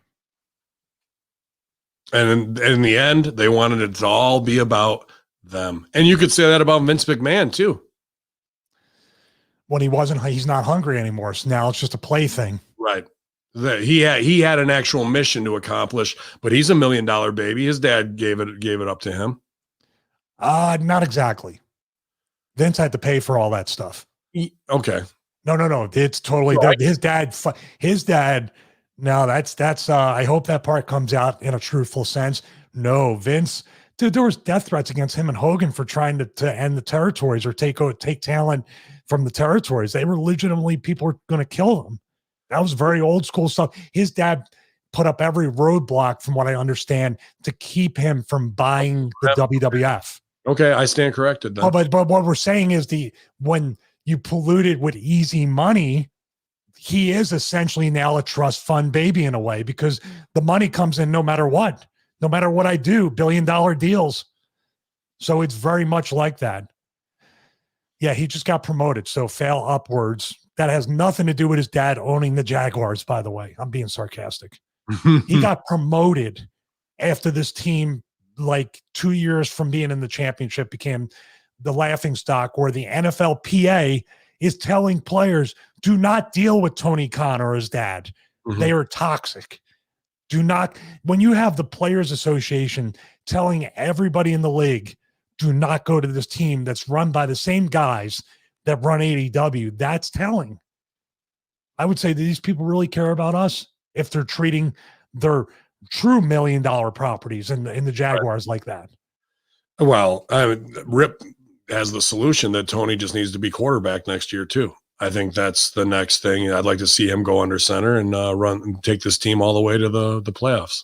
S2: And
S1: in the end, they wanted it to all be about them. And you could say that about Vince McMahon too.
S2: When he's not hungry anymore. So now it's just a plaything.
S1: Right. He had an actual mission to accomplish, but he's $1 million baby. His dad gave it up to him.
S2: Not exactly. Vince had to pay for all that stuff.
S1: Okay.
S2: No. It's totally his dad. No, that's I hope that part comes out in a truthful sense. No, Vince, dude, there was death threats against him and Hogan for trying to end the territories or take talent from the territories. They were legitimately, people were going to kill them. That was very old school stuff. His dad put up every roadblock, from what I understand, to keep him from buying the WWF.
S1: Okay, I stand corrected then.
S2: Oh, but what we're saying is when you pollute it with easy money, he is essentially now a trust fund baby in a way, because the money comes in no matter what I do, $1 billion deals. So it's very much like that. Yeah, he just got promoted. So fail upwards. That has nothing to do with his dad owning the Jaguars, by the way. I'm being sarcastic. He got promoted after this team, like 2 years from being in the championship, became the laughingstock, where the NFLPA is telling players, do not deal with Tony Khan or his dad. They are toxic. Do not, when you have the Players Association telling everybody in the league, do not go to this team that's run by the same guys that run AEW, that's telling. I would say that these people really care about us if they're treating their true $1 million properties in the Jaguars like that.
S1: Well, Rip has the solution that Tony just needs to be quarterback next year too. I think that's the next thing. I'd like to see him go under center and run and take this team all the way to the playoffs.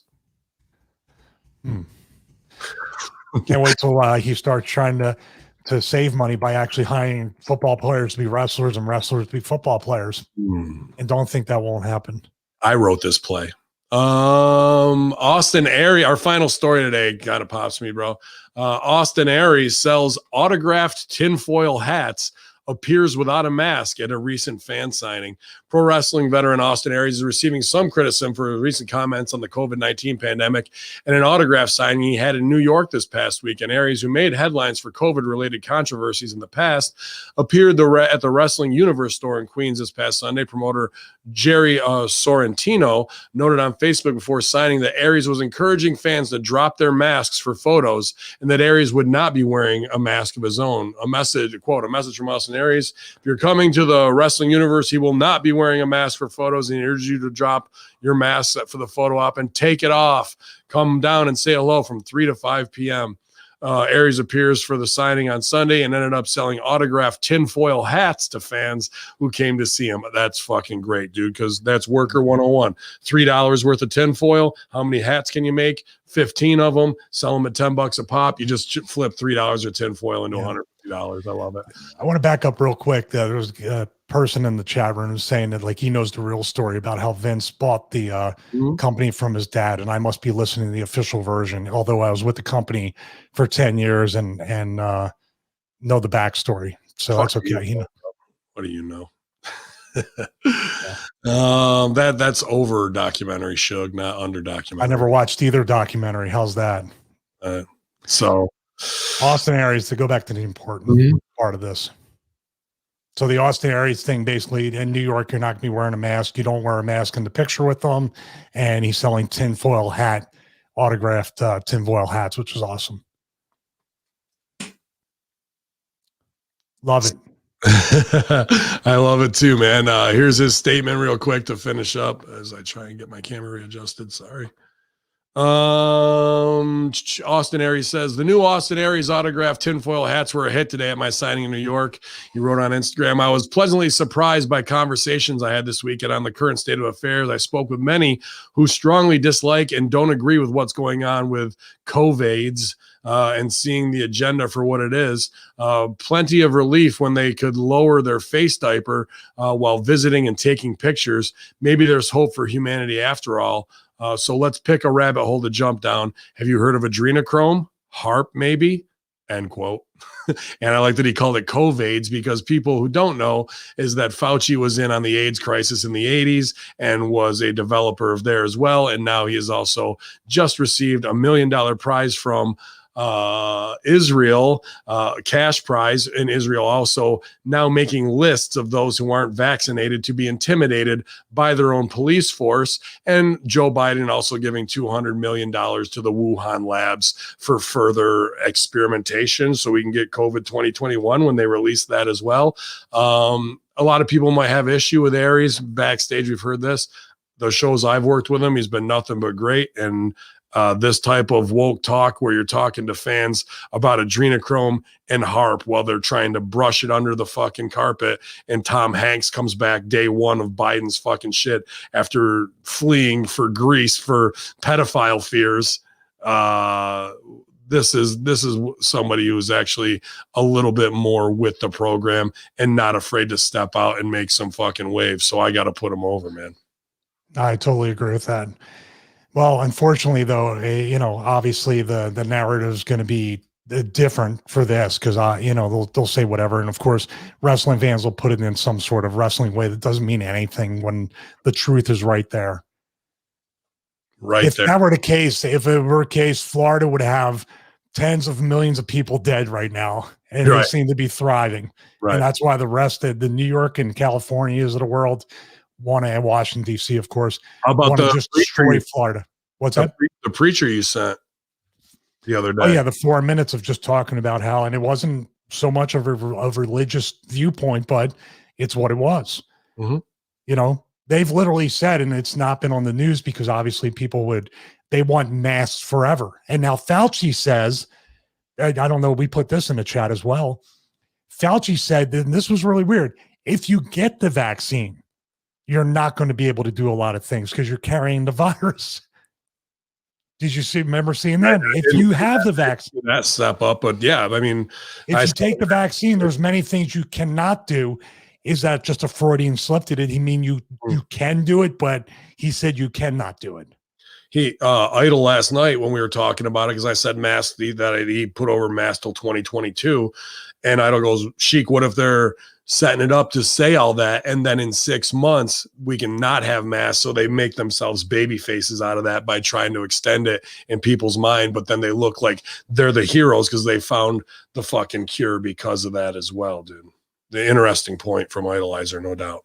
S2: Can't wait till he starts trying to save money by actually hiring football players to be wrestlers and wrestlers to be football players. And don't think that won't happen.
S1: I wrote this play. Austin Aries, our final story today kind of pops me, bro. Austin Aries sells autographed tinfoil hats, appears without a mask at a recent fan signing. Pro wrestling veteran Austin Aries is receiving some criticism for recent comments on the COVID-19 pandemic and an autograph signing he had in New York this past week. And Aries, who made headlines for COVID-related controversies in the past, appeared at the Wrestling Universe store in Queens this past Sunday. Promoter Jerry Sorrentino noted on Facebook before signing that Aries was encouraging fans to drop their masks for photos, and that Aries would not be wearing a mask of his own. A message from Austin Aries: if you're coming to the Wrestling Universe, he will not be wearing a mask for photos, and he urges you to drop your mask for the photo op and take it off. Come down and say hello from 3 to 5 p.m. Aries appears for the signing on Sunday and ended up selling autographed tinfoil hats to fans who came to see him. That's fucking great, dude, because that's worker 101. $3 worth of tinfoil. How many hats can you make? 15 of them. Sell them at $10 a pop. You just flip $3 of tinfoil into $150. I love it.
S2: I want to back up real quick. There was a person in the chat room who's saying that, like, he knows the real story about how Vince bought the company from his dad, and I must be listening to the official version, although I was with the company for 10 years and know the backstory. So that's okay.
S1: What do you know? That's over documentary, Shug, not under documentary.
S2: I never watched either documentary. How's that?
S1: So
S2: Austin Aries, to go back to the important part of this. So the Austin Aries thing, basically, in New York, you're not going to be wearing a mask. You don't wear a mask in the picture with them. And he's selling autographed tinfoil hats, which is awesome. Love it.
S1: I love it too, man. Here's his statement real quick to finish up as I try and get my camera readjusted. Sorry. Austin Aries says the new Austin Aries autographed tinfoil hats were a hit today at my signing in New York. He wrote on Instagram, I was pleasantly surprised by conversations I had this weekend on the current state of affairs. I spoke with many who strongly dislike and don't agree with what's going on with COVIDs. And seeing the agenda for what it is, plenty of relief when they could lower their face diaper while visiting and taking pictures. Maybe there's hope for humanity after all. So let's pick a rabbit hole to jump down. Have you heard of adrenochrome? HARP, maybe? End quote. And I like that he called it COVIDs, because people who don't know is that Fauci was in on the AIDS crisis in the 80s and was a developer of there as well. And now he has also just received $1 million prize from Israel, cash prize in Israel, also now making lists of those who aren't vaccinated to be intimidated by their own police force. And Joe Biden also giving $200 million to the Wuhan labs for further experimentation so we can get COVID 2021 when they release that as well. A lot of people might have issue with Aries. Backstage, we've heard this. The shows I've worked with him, he's been nothing but great. And this type of woke talk where you're talking to fans about adrenochrome and HARP while they're trying to brush it under the fucking carpet, and Tom Hanks comes back day one of Biden's fucking shit after fleeing for Greece for pedophile fears. This is somebody who's actually a little bit more with the program and not afraid to step out and make some fucking waves. So I got to put him over, man. I
S2: totally agree with that. Well, unfortunately, though, obviously the narrative is going to be different for this because, they'll say whatever. And of course, wrestling fans will put it in some sort of wrestling way that doesn't mean anything when the truth is right there.
S1: Right.
S2: If that were the case, Florida would have tens of millions of people dead right now, and they seem to be thriving.
S1: Right.
S2: And that's why the rest of the New York and Californias of the world want to, Washington, D.C., of course,
S1: how about
S2: want to just destroy Florida. What's that?
S1: The preacher you sent the other day.
S2: Oh, yeah, the 4 minutes of just talking about how, and it wasn't so much of a religious viewpoint, but it's what it was.
S1: Mm-hmm.
S2: They've literally said, and it's not been on the news because obviously they want masks forever. And now Fauci says, I don't know, we put this in the chat as well. Fauci said, and this was really weird, if you get the vaccine, you're not going to be able to do a lot of things because you're carrying the virus. Did you remember seeing that? If you have the vaccine,
S1: that step up, but yeah, I mean,
S2: if you take the vaccine, there's many things you cannot do. Is that just a Freudian slip? Did he mean you can do it, but he said you cannot do it?
S1: He Idle last night when we were talking about it, because I said mask that he put over mask till 2022, and Idle goes, Sheik, what if they're setting it up to say all that, and then in 6 months we can not have masks, so they make themselves baby faces out of that by trying to extend it in people's mind, but then they look like they're the heroes because they found the fucking cure because of that as well, dude. The interesting point from Idolizer, no doubt.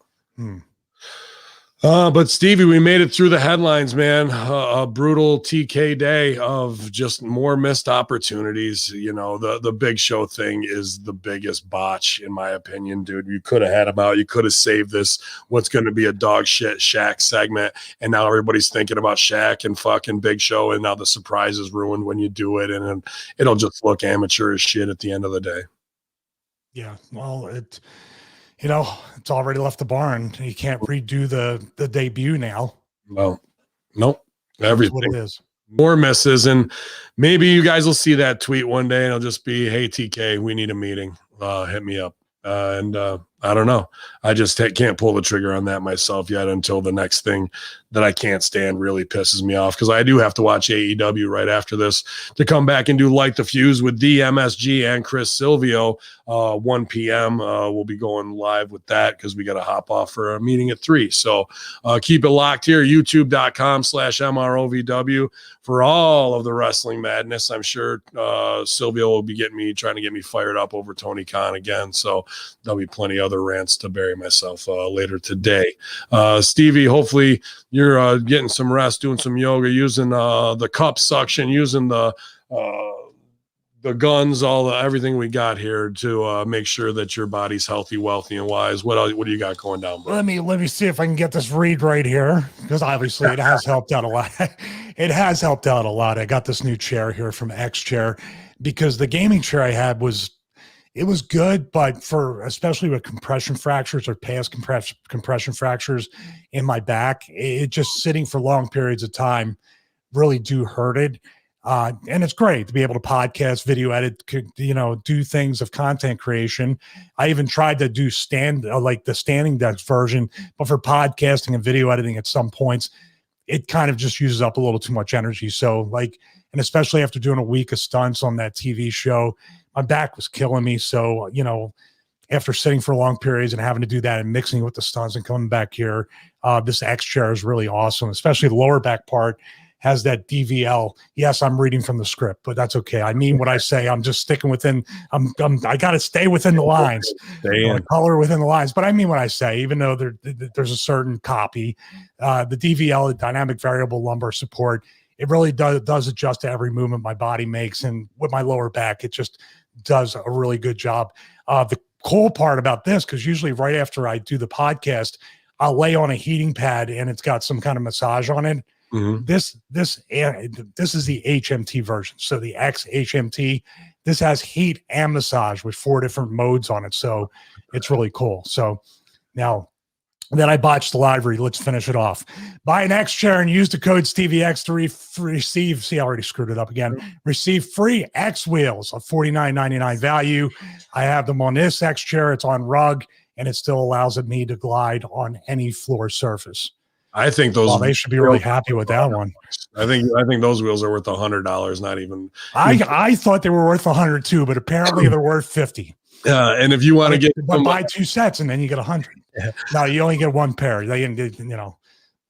S1: But Stevie, we made it through the headlines, man. A brutal TK day of just more missed opportunities. The Big Show thing is the biggest botch, in my opinion, dude. You could have had him out. You could have saved this, what's going to be a dog shit Shaq segment. And now everybody's thinking about Shaq and fucking Big Show. And now the surprise is ruined when you do it. And it'll just look amateur as shit at the end of the day.
S2: Yeah. Well, it's already left the barn. You can't redo the debut now.
S1: Well, nope. Everything.
S2: That's what it is.
S1: More misses. And maybe you guys will see that tweet one day and it'll just be, hey, TK, we need a meeting. Hit me up. I don't know. I just can't pull the trigger on that myself yet until the next thing that I can't stand really pisses me off, because I do have to watch AEW right after this to come back and do Light the Fuse with DMSG and Chris Silvio. 1 p.m. We'll be going live with that because we got to hop off for a meeting at 3. So keep it locked here, youtube.com/MROVW for all of the wrestling madness. I'm sure Silvio will be trying to get me fired up over Tony Khan again. So there'll be plenty of other rants to bury myself later today. Stevie, hopefully you're getting some rest, doing some yoga, using the cup suction, using the guns, everything we got here to make sure that your body's healthy, wealthy, and wise. What do you got going down, bro?
S2: Let me see if I can get this read right here, because obviously it has helped out a lot. It has helped out a lot. I got this new chair here from X Chair, because the gaming chair I had was good, but especially with compression fractures or past compression fractures in my back, it just sitting for long periods of time really do hurt it. And it's great to be able to podcast, video edit, do things of content creation. I even tried to do like the standing desk version, but for podcasting and video editing at some points, it kind of just uses up a little too much energy. So and especially after doing a week of stunts on that TV show, my back was killing me. So, after sitting for long periods and having to do that and mixing with the stunts and coming back here, this X chair is really awesome, especially the lower back part has that DVL. Yes, I'm reading from the script, but that's okay. I mean what I say. I'm just sticking within. I got to stay within the lines. Color within the lines, but I mean what I say. Even though there's a certain copy, the DVL, the dynamic variable lumbar support, it really does adjust to every movement my body makes, and with my lower back, it just does a really good job. The cool part about this, because usually right after I do the podcast, I'll lay on a heating pad and it's got some kind of massage on it. Mm-hmm. This is the HMT version. So the X HMT, this has heat and massage with 4 different modes on it. So it's really cool. So now that I botched the live read, let's finish it off. Buy an X chair and use the code StevieX to receive, see, I already screwed it up again, receive free X wheels of $49.99 value. I have them on this X chair. It's on rug, and it still allows me to glide on any floor surface.
S1: I think those
S2: they should be really happy with that one.
S1: I think those wheels are worth $100, not even.
S2: I thought they were worth $100 too, but apparently they're worth $50.
S1: And if you want to get
S2: buy 2 sets and then you get $100. No, you only get 1 pair. They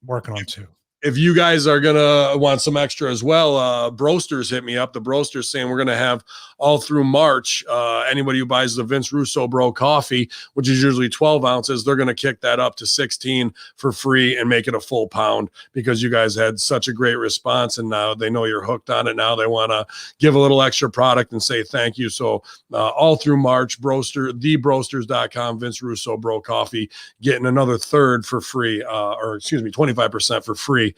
S2: working on 2.
S1: If you guys are gonna want some extra as well, Broasters hit me up. The Broasters saying we're gonna have all through March. Anybody who buys the Vince Russo Bro coffee, which is usually 12 ounces, they're gonna kick that up to 16 for free and make it a full pound, because you guys had such a great response, and now they know you're hooked on it. Now they want to give a little extra product and say thank you. So all through March, thebroasters.com, Vince Russo Bro coffee, getting another third for free, 25% for free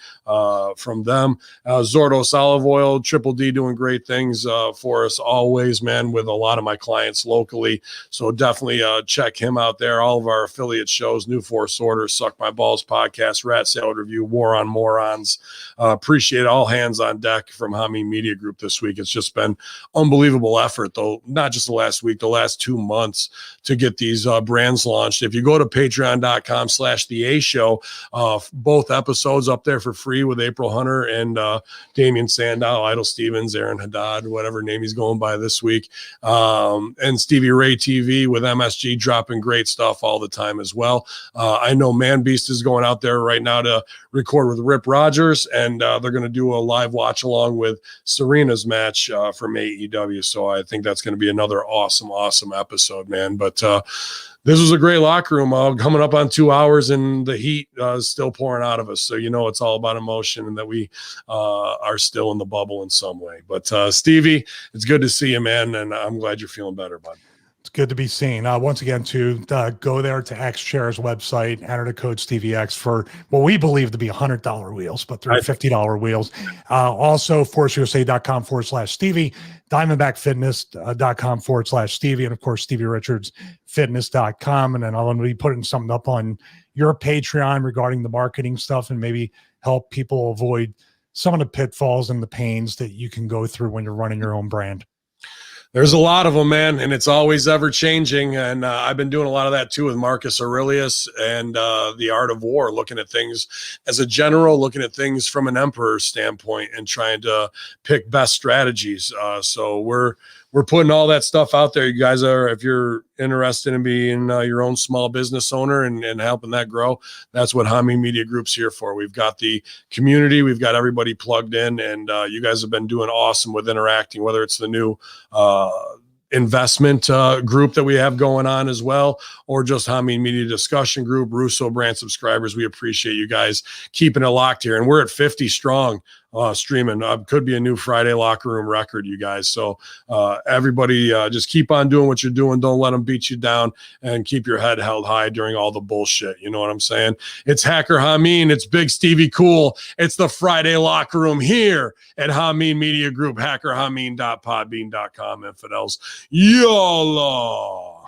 S1: from them. Zordos olive oil, Triple D doing great things for us always, man, with a lot of my clients locally. So definitely check him out there. All of our affiliate shows, New Force Order, Suck My Balls podcast, Rat Salad Review, War on Morons. Appreciate all hands on deck from Hamin Media Group this week. It's just been unbelievable effort, though, not just the last week, the last 2 months to get these brands launched. If you go to patreon.com/The A Show, both episodes up there for free with April Hunter and Damian Sandow, Idle Stevens, Aaron Haddad, whatever name he's going by this week, and Stevie Ray TV with MSG dropping great stuff all the time as well. I know Man Beast is going out there right now to record with Rip Rogers, and they're going to do a live watch along with Serena's match from AEW. So I think that's going to be another awesome episode, man. But this was a great locker room. Coming up on 2 hours, and the heat is still pouring out of us. So, it's all about emotion, and that we are still in the bubble in some way. But Stevie, it's good to see you, man. And I'm glad you're feeling better, bud.
S2: It's good to be seen. Once again, go there to X Chair's website, enter the code StevieX for what we believe to be $100 wheels, but they're $50 wheels. Also, ForceUSA.com/Stevie, DiamondbackFitness.com/Stevie, and of course, StevieRichardsFitness.com. And then I'll be putting something up on your Patreon regarding the marketing stuff, and maybe help people avoid some of the pitfalls and the pains that you can go through when you're running your own brand.
S1: There's a lot of them, man, and it's always ever changing. And I've been doing a lot of that too with Marcus Aurelius and The Art of War, looking at things as a general, looking at things from an emperor standpoint, and trying to pick best strategies. So we're putting all that stuff out there. You guys are, if you're interested in being your own small business owner and helping that grow, that's what Hamin Media Group's here for. We've got the community, we've got everybody plugged in, and you guys have been doing awesome with interacting, whether it's the new investment group that we have going on as well, or just Hamin Media discussion group, Russo brand subscribers. We appreciate you guys keeping it locked here, and we're at 50 strong streaming. Could be a new Friday locker room record, you guys. So everybody just keep on doing what you're doing. Don't let them beat you down, and keep your head held high during all the bullshit. You know what I'm saying? It's Hacker Hamin. It's Big Stevie Cool. It's the Friday locker room here at Hamin Media Group, hackerhamin.podbean.com, infidels. YOLO.